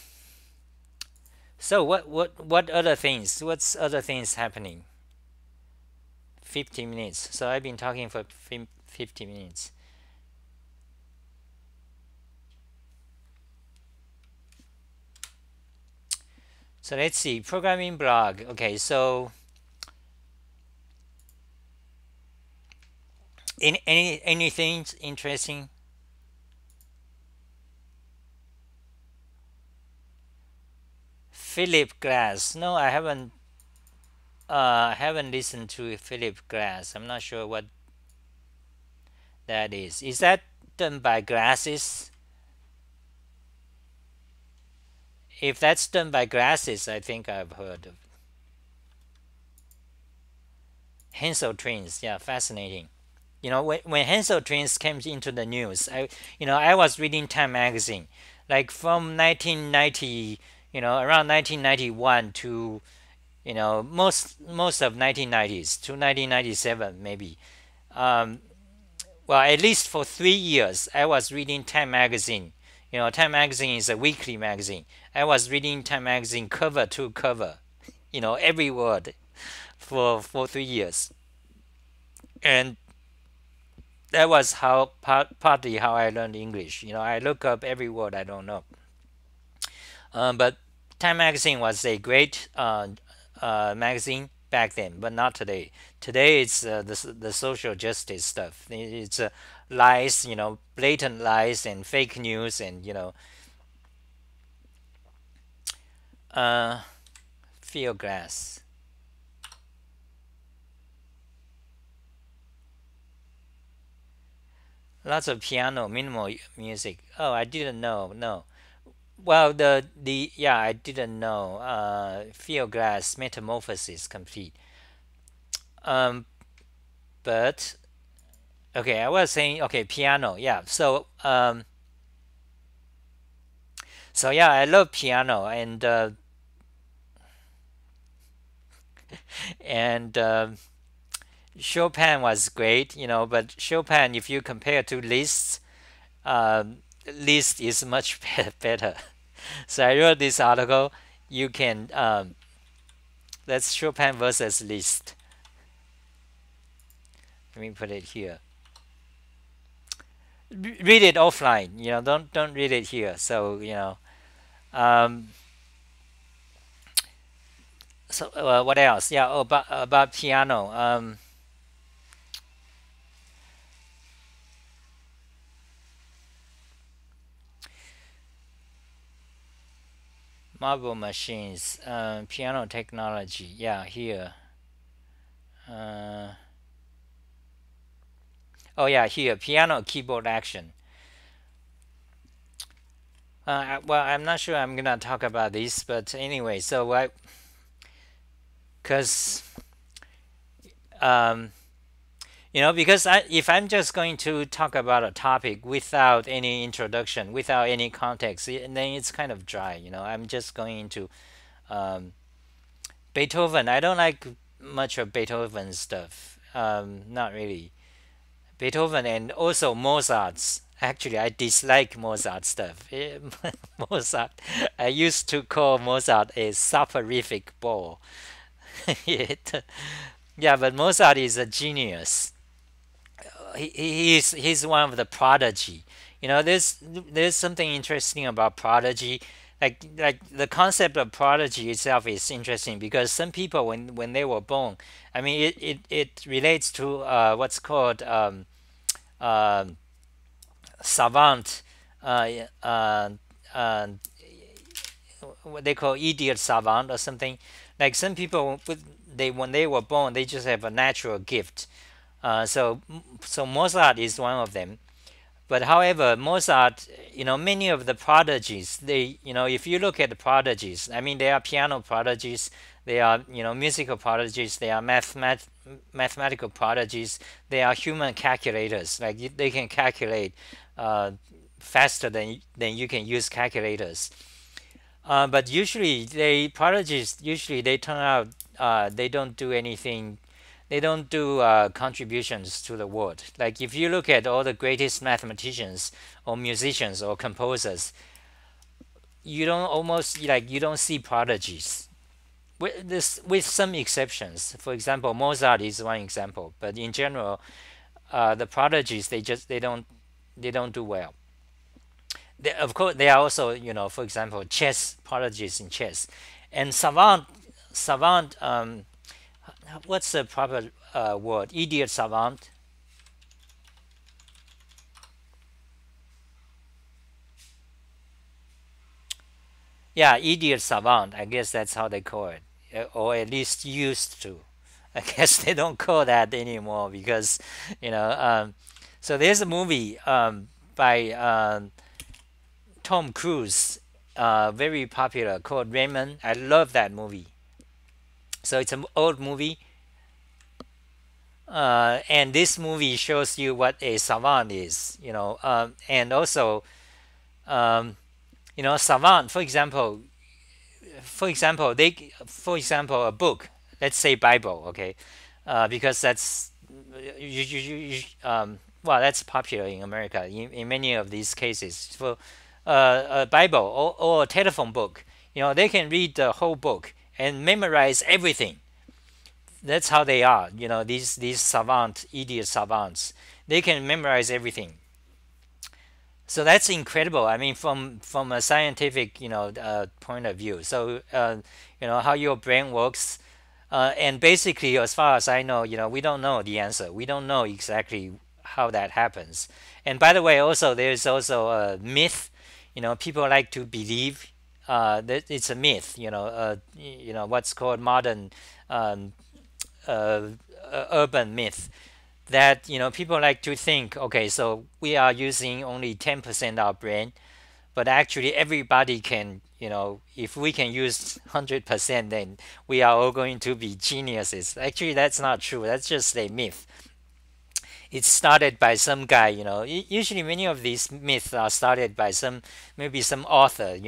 so what other things? What's other things happening? 50 minutes. So I've been talking for 50 minutes. So let's see. Programming blog. Okay, so anything interesting? Philip Glass. No, I haven't listened to Philip Glass. I'm not sure what that is. Is that done by Glasses? If that's done by Glasses, I think I've heard of Hansel Twins. Yeah, fascinating. When Hansel Twins came into the news, I was reading Time magazine, like from 1990, around 1991 to most of 1990s to 1997 maybe. Um, well, at least for 3 years, I was reading Time magazine. Time magazine is a weekly magazine. I was reading Time magazine cover to cover, every word for 3 years, and that was partly how I learned English. I look up every word I don't know. But Time magazine was a great magazine back then, but not today. Today it's the social justice stuff. It's lies, blatant lies and fake news, and uh, field glass. Lots of piano, minimal music. Oh, I didn't know. No. Well, the yeah, I didn't know. Field glass metamorphosis complete. Um, but okay, I was saying okay, piano. Yeah. So yeah, I love piano, and Chopin was great, but Chopin, if you compare to Liszt, um, Liszt is much better. So I wrote this article. You can That's Chopin versus Liszt. Let me put it here. Read it offline. Don't read it here. So Um, what else? Yeah, about piano. Marble machines. Piano technology. Yeah, here. Uh, oh yeah, here. Piano keyboard action. Well, I'm not sure I'm gonna talk about this, but anyway, so because um, because if I'm just going to talk about a topic without any introduction, without any context, then it's kind of dry. I'm just going into um, Beethoven. I don't like much of Beethoven stuff. Not really. Beethoven and also Mozart's. Actually, I dislike Mozart stuff. Mozart, I used to call Mozart a soporific ball. Yeah, but Mozart is a genius. He's one of the prodigy. There's something interesting about prodigy. Like the concept of prodigy itself is interesting because some people when they were born, I mean it relates to what's called um savant, uh, uh, uh, what they call idiot savant or something. Like some people, when they were born, they just have a natural gift. So Mozart is one of them. But however, Mozart, many of the prodigies, if you look at the prodigies, I mean, they are piano prodigies. They are, musical prodigies. They are mathematical prodigies. They are human calculators. Like they can calculate uh, faster than you can use calculators. But usually, they prodigies usually they turn out they don't do anything. They don't do contributions to the world. Like if you look at all the greatest mathematicians or musicians or composers, you don't almost like you don't see prodigies. With some exceptions. For example, Mozart is one example, but in general, the prodigies they don't do well. Of course, they are also, for example, chess prodigies in chess, and savant. What's the proper word? Idiot savant. Yeah, idiot savant. I guess that's how they call it, or at least used to. I guess they don't call that anymore because, you know. So there's a movie by Tom Cruise, very popular, called Raymond. I love that movie. So it's an old movie, and this movie shows you what a savant is. And also, um, savant. For example, a book. Let's say Bible, okay, because that's popular in America in many of these cases. For a Bible or a telephone book, they can read the whole book and memorize everything. That's how they are. These savant, idiot savants, they can memorize everything. So that's incredible. I mean, from a scientific, point of view. So how your brain works, and basically, as far as I know, we don't know the answer. We don't know exactly how that happens. And by the way, also there's also a myth. People like to believe that it's a myth. What's called modern um, uh, urban myth, that people like to think, okay, so we are using only 10% our brain, but actually everybody can, if we can use 100%, then we are all going to be geniuses. Actually, that's not true. That's just a myth. It started by some guy. Usually many of these myths are started by maybe some author.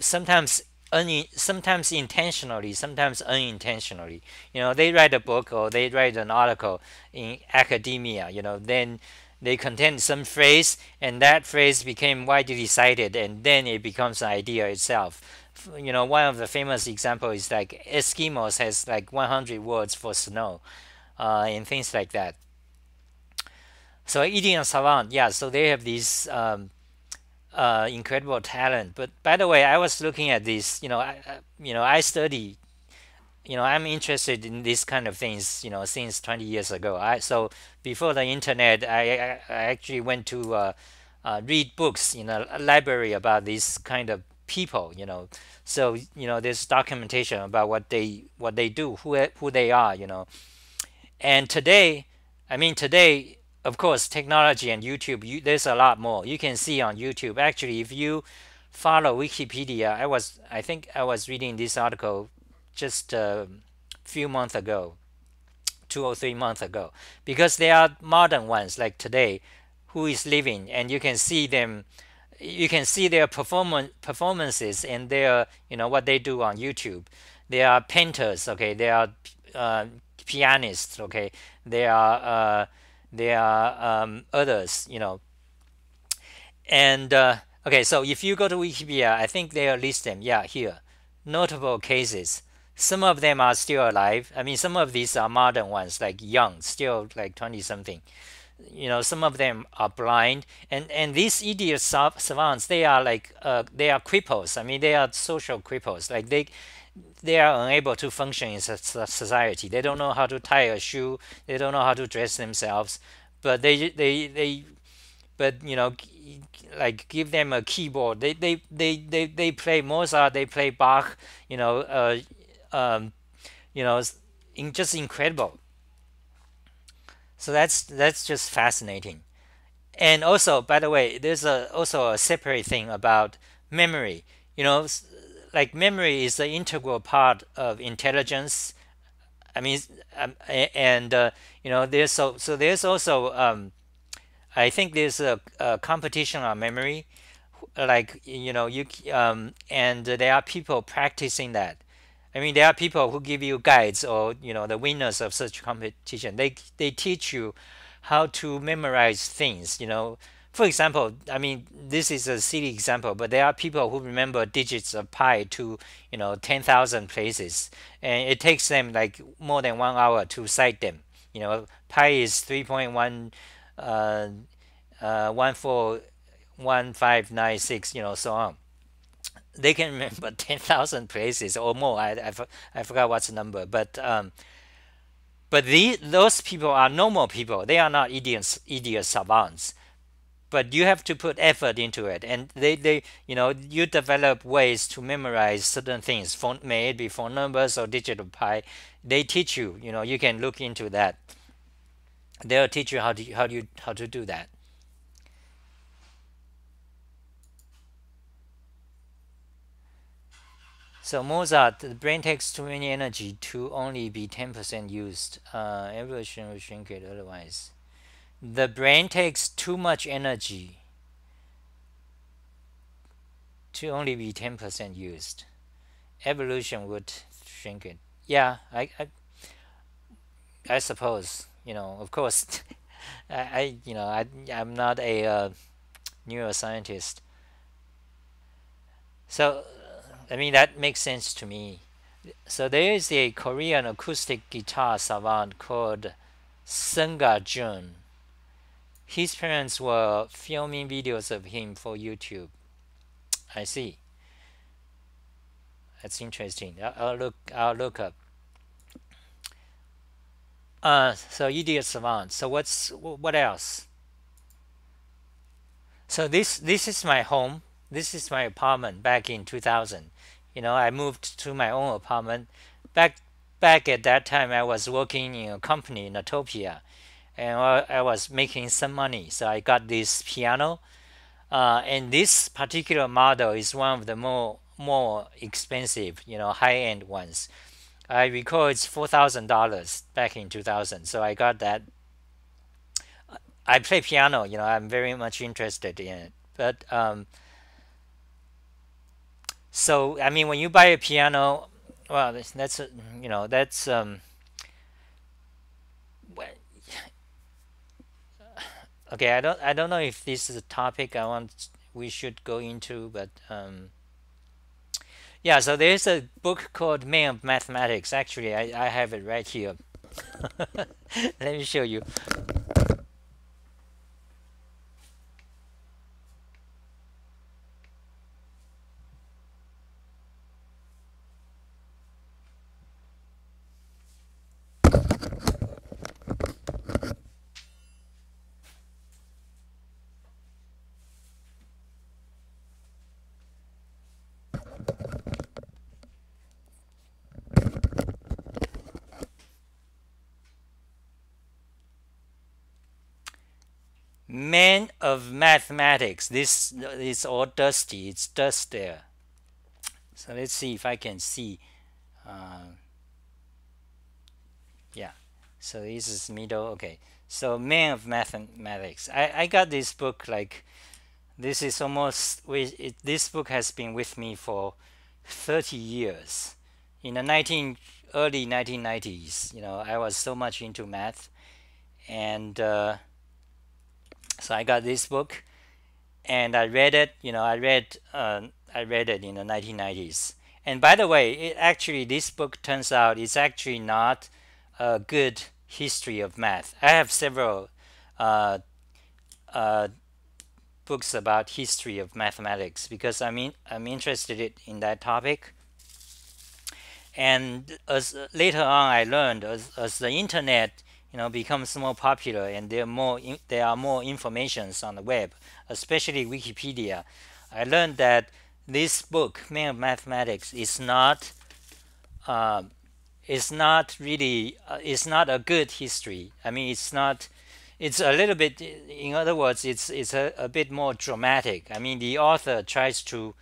Sometimes sometimes intentionally, sometimes unintentionally. They write a book or they write an article in academia. Then they contain some phrase, and that phrase became widely cited, and then it becomes an idea itself. One of the famous examples is like Eskimos has like 100 words for snow, and things like that. So eating and savant, yeah. So they have these incredible talent. But by the way, I was looking at this. I study. I'm interested in these kind of things. Since 20 years ago. So before the internet, I actually went to read books in a library about these kind of people. So there's documentation about what they do, who they are. And today, I mean today, of course, technology and YouTube, there's a lot more you can see on YouTube. Actually, if you follow Wikipedia, I think I was reading this article just a few months ago, 2 or 3 months ago, because they are modern ones like today, who is living, and you can see them. You can see their performances and their what they do on YouTube. They are painters, okay. They are uh, pianists, okay. They are others, and okay. So if you go to Wikipedia, I think they list them. Yeah, here, notable cases. Some of them are still alive. I mean, some of these are modern ones, like young, still like 20 something. Some of them are blind, and these idiot savants, they are like they are cripples. I mean, they are social cripples. Like they are unable to function in society. They don't know how to tie a shoe. They don't know how to dress themselves. But but like give them a keyboard. They play Mozart. They play Bach. Um, just incredible. So that's just fascinating. And also, by the way, there's also a separate thing about memory. You know, like memory is the integral part of intelligence. I mean, and there's so there's also I think there's a competition on memory, like and there are people practicing that. I mean, there are people who give you guides, or the winners of such competition. They teach you how to memorize things. For example, I mean, this is a silly example, but there are people who remember digits of pi to 10,000 places, and it takes them like more than 1 hour to cite them. Pi is 3.1 141596, so on. They can remember 10,000 places or more. I forgot what's the number, but those people are normal people. They are not idiot savants. But you have to put effort into it, and you develop ways to memorize certain things. May it be phone numbers or digital pi. They teach you. You can look into that. They'll teach you how to do that. So Mozart, the brain takes too many energy to only be 10% used. Evolution will shrink it otherwise. The brain takes too much energy to only be 10% used. Evolution would shrink it. Yeah, I suppose. Of course, I'm not a neuroscientist. So, I mean, that makes sense to me. So there is a Korean acoustic guitar savant called Sunga Jun. His parents were filming videos of him for YouTube. I see. That's interesting. I'll look up. So idiot savant. So what else? So this is my home. This is my apartment back in 2000. I moved to my own apartment. Back at that time, I was working in a company in Utopia, and I was making some money. So I got this piano, and this particular model is one of the more expensive, high-end ones. I recall it's $4,000 back in 2000. So I got that. I play piano. I'm very much interested in it, but so I mean, when you buy a piano, well, that's okay. I don't know if this is a topic we should go into, but yeah. So there's a book called Man of Mathematics. Actually, I have it right here. Let me show you. Man of Mathematics. This is all dusty. It's dust there. So let's see if I can see. Yeah. So this is middle. Okay. So Man of Mathematics. I got this book like this is almost this book has been with me for 30 years. In the early 1990s, I was so much into math, and so I got this book, and I read it. I read it in the 1990s. And by the way, this book turns out it's actually not a good history of math. I have several uh, uh, books about history of mathematics because I'm interested in that topic. And as later on, I learned as the internet becomes more popular, and there are more informations on the web, especially Wikipedia. I learned that this book, Man of Mathematics, is not really it's not a good history. I mean, it's not. It's a little bit. In other words, it's a bit more dramatic. I mean, the author tries to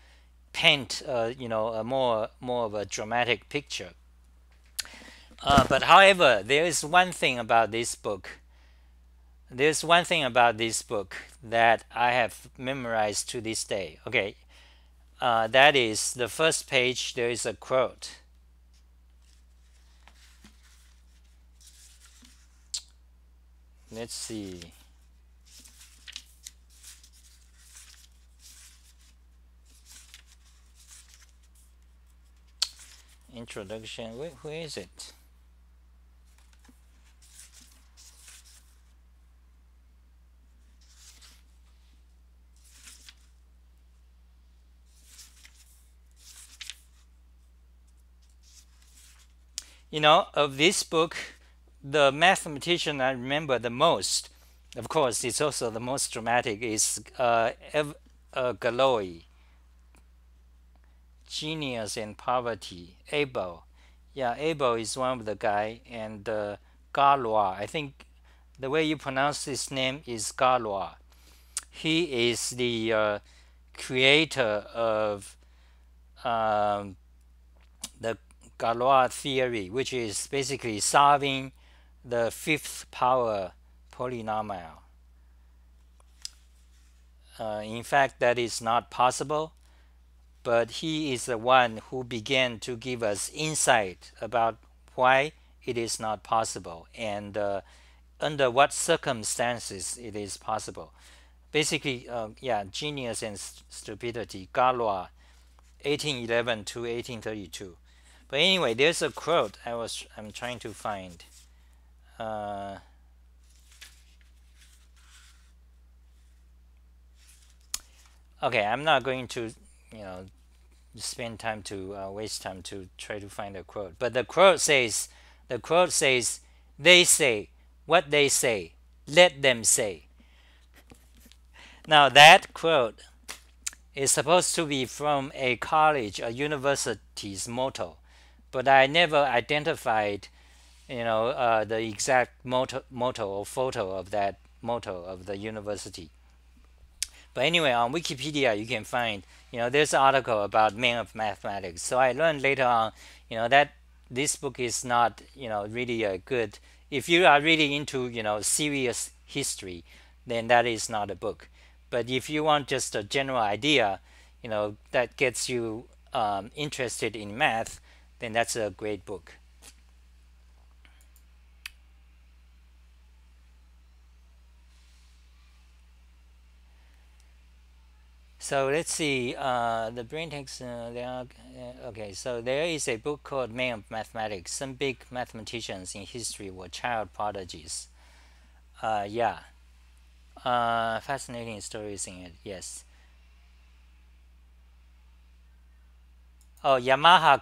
paint a more of a dramatic picture. But however, there is one thing about this book. There's one thing about this book that I have memorized to this day. Okay, that is the first page. There is a quote. Let's see. Introduction. Where is it? Of this book, the mathematician I remember the most, of course, it's also the most dramatic, is Galois, Genius and Poverty, Abel. Yeah, Abel is one of the guy, and Galois. I think the way you pronounce his name is Galois. He is the creator of the Galois theory, which is basically solving the fifth power polynomial. In fact, that is not possible, but he is the one who began to give us insight about why it is not possible and under what circumstances it is possible. Basically, yeah, Genius and Stupidity, Galois, 1811 to 1832. But anyway, there's a quote I'm trying to find. Okay, I'm not going to, spend time to waste time to try to find a quote. But the quote says, "They say what they say. Let them say." Now that quote is supposed to be from a college, a university's motto, but I never identified, the exact motto or photo of that motto of the university. But anyway, on Wikipedia you can find, there's an article about men of mathematics. So I learned later on, that this book is not, really a good. If you are really into, serious history, then that is not a book. But if you want just a general idea, that gets you interested in math, then that's a great book. So let's see. The brain takes. Okay, so there is a book called "Men of Mathematics." Some big mathematicians in history were child prodigies. Yeah. Fascinating stories in it. Yes. Oh, Yamaha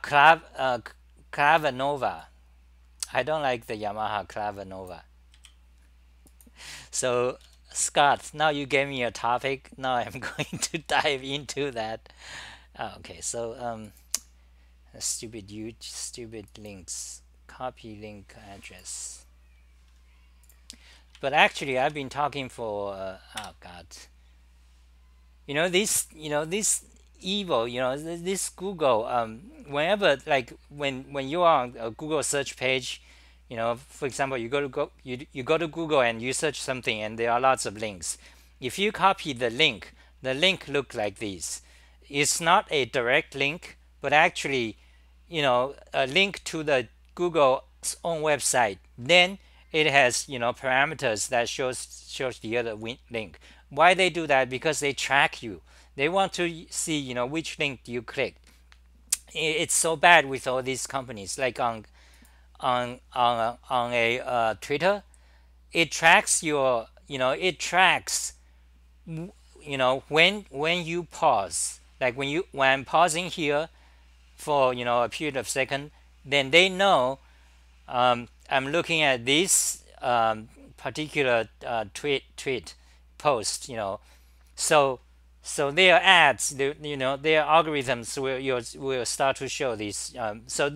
Clavanova. I don't like the Yamaha Clavanova. So Scott, now you gave me a topic. Now I'm going to dive into that. Okay, so stupid links. Copy link address. But actually, I've been talking for oh god. This evil. This Google. Whenever like when you are on a Google search page, for example, you go to Google and you search something, and there are lots of links. If you copy the link look like this. It's not a direct link, but actually, a link to the Google's own website. Then it has parameters that shows the other link. Why they do that? Because they track you. They want to see which link you click. It's so bad with all these companies. Like on a Twitter, it tracks when you pause. Like when I'm pausing here for a period of second, then they know I'm looking at this particular tweet post. So their ads, their algorithms will start to show this. So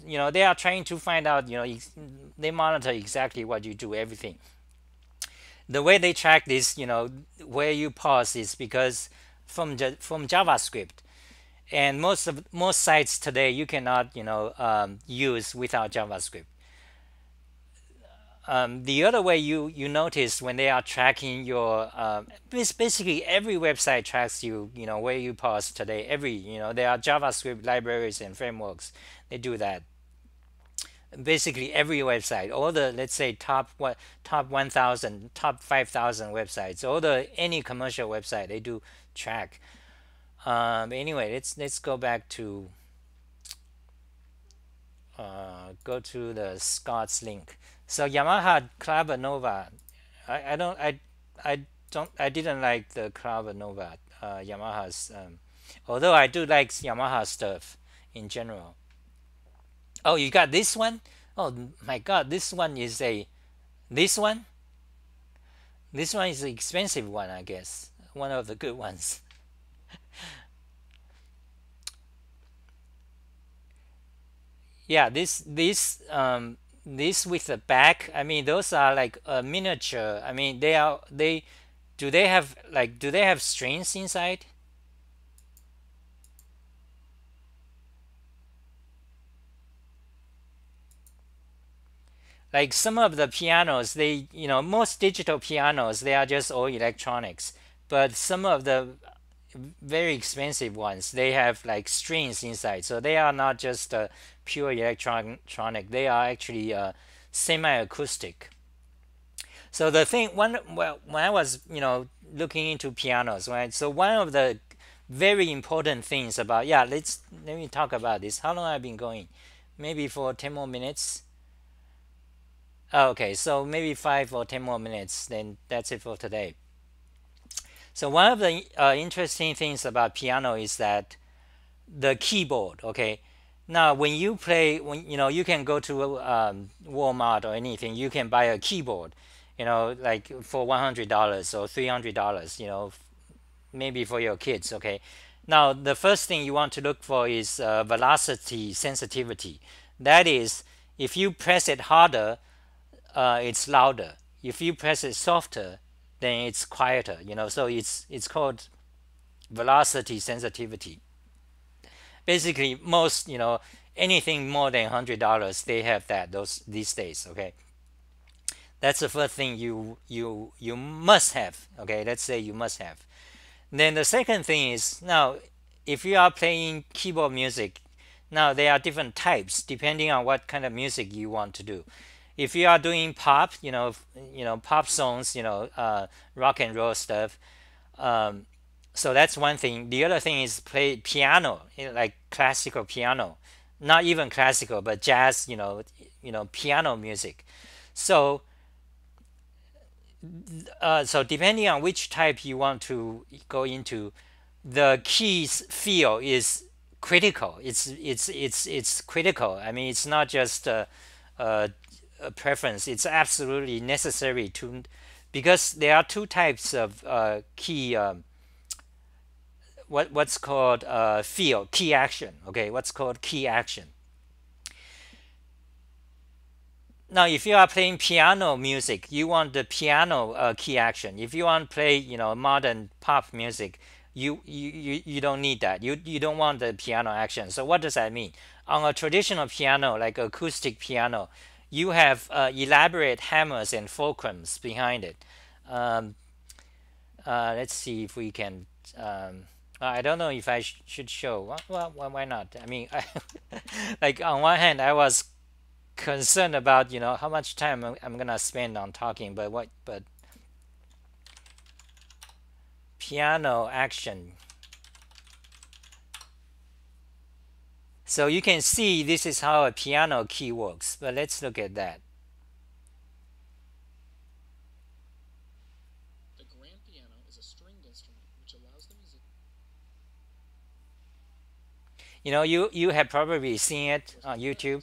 they are trying to find out. They monitor exactly what you do, everything. The way they track this, where you pause is because from JavaScript, And most sites today you cannot use without JavaScript. The other way you notice when they are tracking your basically every website tracks where you pause today. There are JavaScript libraries and frameworks. They do that. Basically every website, all the, let's say, top 1,000, top 5,000 websites, all the any commercial website, they do track. Anyway, let's go back to go to the Scott's link. So Yamaha Clava Nova, I don't I didn't like the Clava Nova, Yamaha's, although I do like Yamaha stuff in general. Oh, you got this one? Oh my God, this one this one is the expensive one, I guess. One of the good ones. Yeah, this with the back. I mean, those are like a miniature. I mean, they do they have strings inside? Like some of the pianos, most digital pianos, they are just all electronics. But some of the very expensive ones, they have like strings inside. So they are not just pure electronic. They are actually semi-acoustic. So the thing, when I was, looking into pianos, right? So one of the very important things about, yeah, let me talk about this. How long I've been going? Maybe for 10 more minutes. Oh, okay, so maybe 5 or 10 more minutes. Then that's it for today. So one of the interesting things about piano is that the keyboard. Okay, now when you play, when you can go to Walmart or anything, you can buy a keyboard, like for $100 or $300. Maybe for your kids. Okay, now the first thing you want to look for is velocity sensitivity. That is, if you press it harder, it's louder. If you press it softer, then it's quieter. So it's called velocity sensitivity. Basically, most anything more than $100, they have that those these days. Okay, that's the first thing you must have. Okay, let's say you must have. Then the second thing is, now if you are playing keyboard music, now there are different types depending on what kind of music you want to do. If you are doing pop, pop songs, rock and roll stuff, um, so that's one thing. The other thing is play piano, like classical piano, not even classical, but jazz, piano music. So, so depending on which type you want to go into, the keys feel is critical. It's critical. I mean, it's not just a preference. It's absolutely necessary to, because there are two types of key. What's called feel key action. Okay, what's called key action. Now, if you are playing piano music, you want the piano key action. If you want to play, modern pop music, you don't need that. You don't want the piano action. So what does that mean? On a traditional piano, like acoustic piano, you have elaborate hammers and fulcrums behind it. Um, let's see if we can. I don't know if I should show. Well, why not? I mean, like on one hand, I was concerned about how much time I'm gonna spend on talking, but piano action. So you can see this is how a piano key works. But let's look at that. You have probably seen it on YouTube.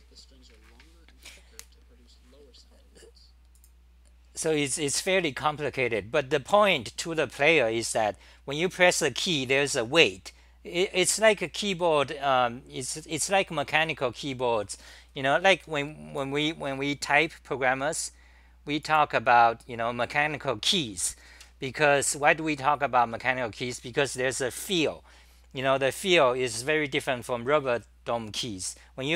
So it's fairly complicated, but the point to the player is that when you press a key, there's a weight. It's like a keyboard. It's like mechanical keyboards. Like when we type programmers, we talk about mechanical keys. Because why do we talk about mechanical keys? Because there's a feel. the feel is very different from rubber dome keys. When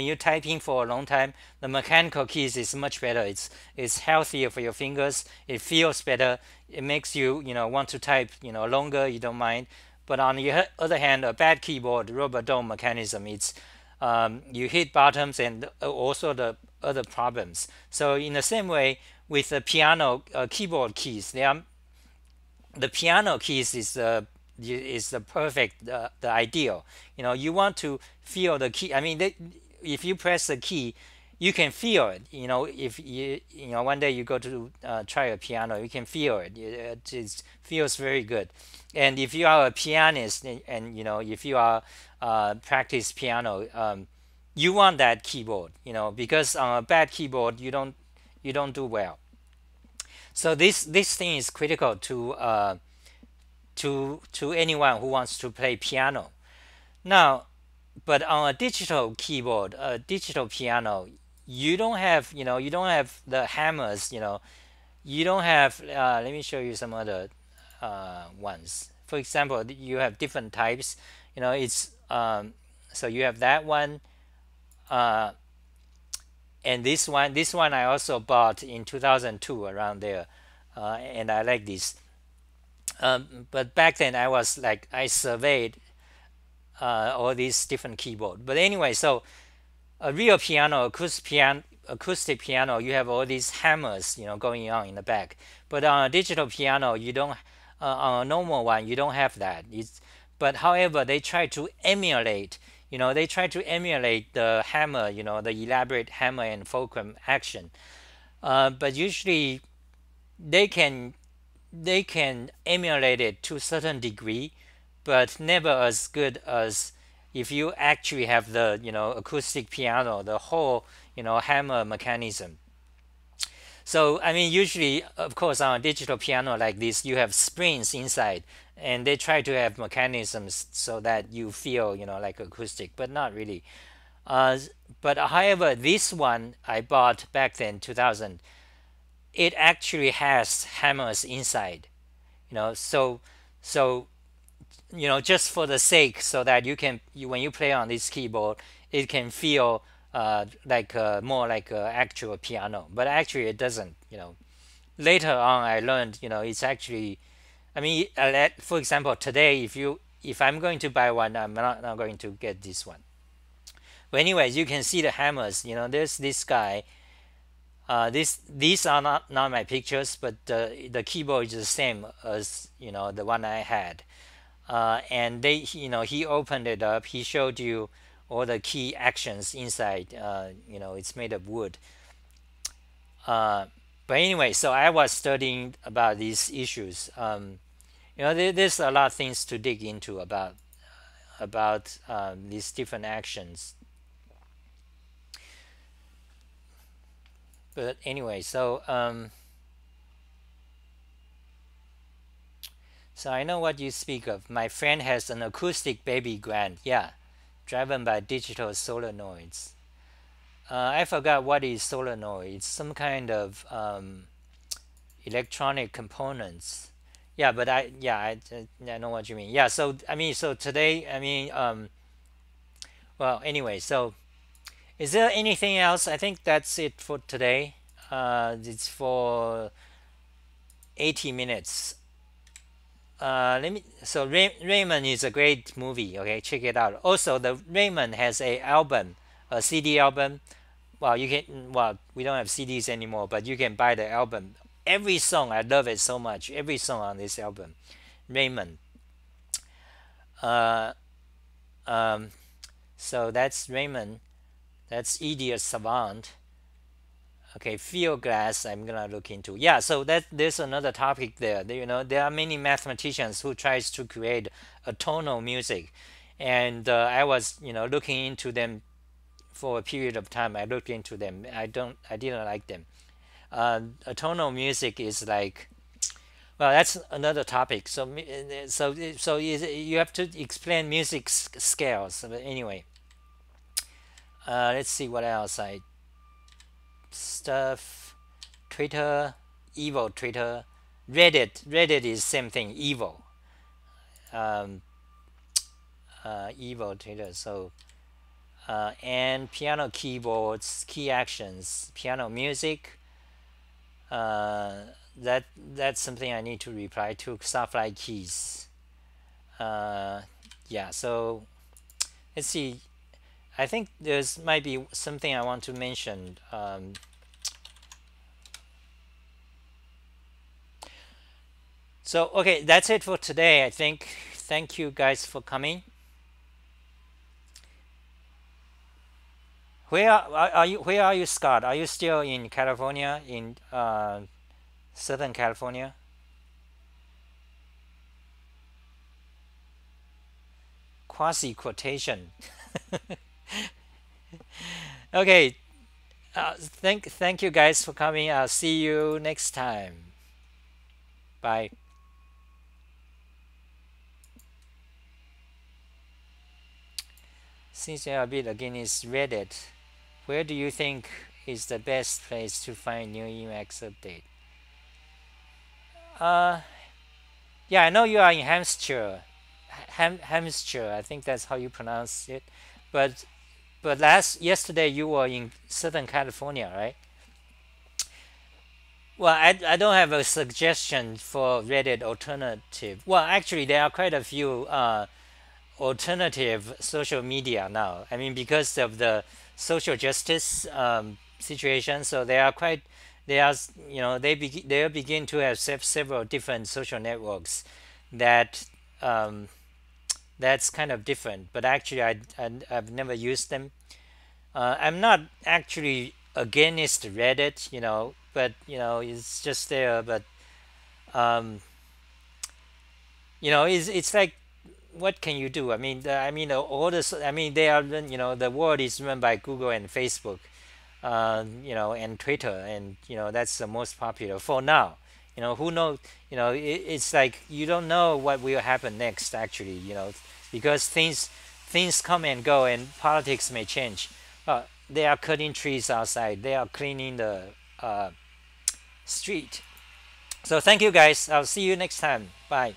you typing for a long time, the mechanical keys is much better. It's healthier for your fingers. It feels better. It makes you want to type longer. You don't mind. But on the other hand, a bad keyboard, rubber dome mechanism, it's you hit bottoms and also the other problems. So in the same way with the piano keyboard keys, the piano keys is the perfect the ideal. You want to feel the key. I mean, if you press the key, you can feel it. If one day you go to try a piano, you can feel it. It feels very good. And if you are a pianist and if you are practice piano, you want that keyboard. Because on a bad keyboard you don't do well. So this thing is critical to anyone who wants to play piano. Now, but on a digital keyboard, a digital piano, you don't have the hammers. You don't have. Let me show you some other ones. For example, you have different types. It's so you have that one. Uh, and this one, I also bought in 2002 around there, and I like this. But back then I surveyed all these different keyboard. But anyway, so a real piano, acoustic piano, you have all these hammers, going on in the back. But on a digital piano, you don't. On a normal one, you don't have that. But however, they try to emulate. They try to emulate the hammer, the elaborate hammer and fulcrum action. But usually, they can they can emulate it to a certain degree, but never as good as if you actually have the acoustic piano, the whole hammer mechanism. So I mean, usually, of course, on a digital piano like this, you have springs inside, and they try to have mechanisms so that you feel like acoustic, but not really. Uh, but however, this one I bought back then, 2000, it actually has hammers inside. So just for the sake, so that when you play on this keyboard, it can feel like more like an actual piano. But actually, it doesn't. Later on, I learned it's actually. I mean, for example, today, if I'm going to buy one, I'm not going to get this one. But anyways, you can see the hammers. There's this guy. These are not my pictures, but the keyboard is the same as the one I had. And he opened it up. He showed you all the key actions inside. It's made of wood. But anyway, so I was studying about these issues. There's a lot of things to dig into about these different actions. But anyway, so I know what you speak of. My friend has an acoustic baby grand. Yeah, driven by digital solenoids. I forgot what is solenoid. It's some kind of electronic components. Yeah, but I know what you mean. Yeah, so I mean, so today, I mean, well, anyway, so is there anything else? I think that's it for today. It's for 80 minutes. So Raymond is a great movie. Okay, check it out. Also, the Raymond has a CD album. Well, we don't have CDs anymore, but you can buy the album. Every song, I love it so much. Every song on this album, Raymond. Uh, um, so that's Raymond. That's Idiot Savant. Okay, field glass. I'm gonna look into. Yeah, so there's another topic there. There are many mathematicians who tries to create a tonal music, and I was looking into them for a period of time. I looked into them. I didn't like them. A tonal music is like, well, that's another topic. So you have to explain music scales. But anyway, let's see what else I stuff. Twitter, evil Twitter, Reddit is same thing, evil. Um, e-rotator. So and piano keyboards, key actions, piano music. That's something I need to reply to. Stuff like keys. Yeah. So let's see. I think there's might be something I want to mention. So okay, that's it for today. I think. Thank you guys for coming. Are you? Where are you, Scott? Are you still in California, in Southern California? Quasi quotation. Okay. Thank you guys for coming. I'll see you next time. Bye. Since you're a bit against Reddit, where do you think is the best place to find new emacs update? Uh, yeah, I know you are in Hampshire. Hampshire, I think that's how you pronounce it. But yesterday you were in Southern California, right? Well, I don't have a suggestion for Reddit alternative. Well, actually, there are quite a few alternative social media now. I mean, because of the social justice situation, so they are quite, they are, they begin to have several different social networks that that's kind of different. But actually, I've never used them. I'm not actually against Reddit, but it's just there. But um, it's like, what can you do? I mean, all this. I mean, they are. The world is run by Google and Facebook, and Twitter, and that's the most popular for now. Who knows? It's like you don't know what will happen next. Actually, because things come and go, and politics may change. They are cutting trees outside. They are cleaning the street. So thank you guys. I'll see you next time. Bye.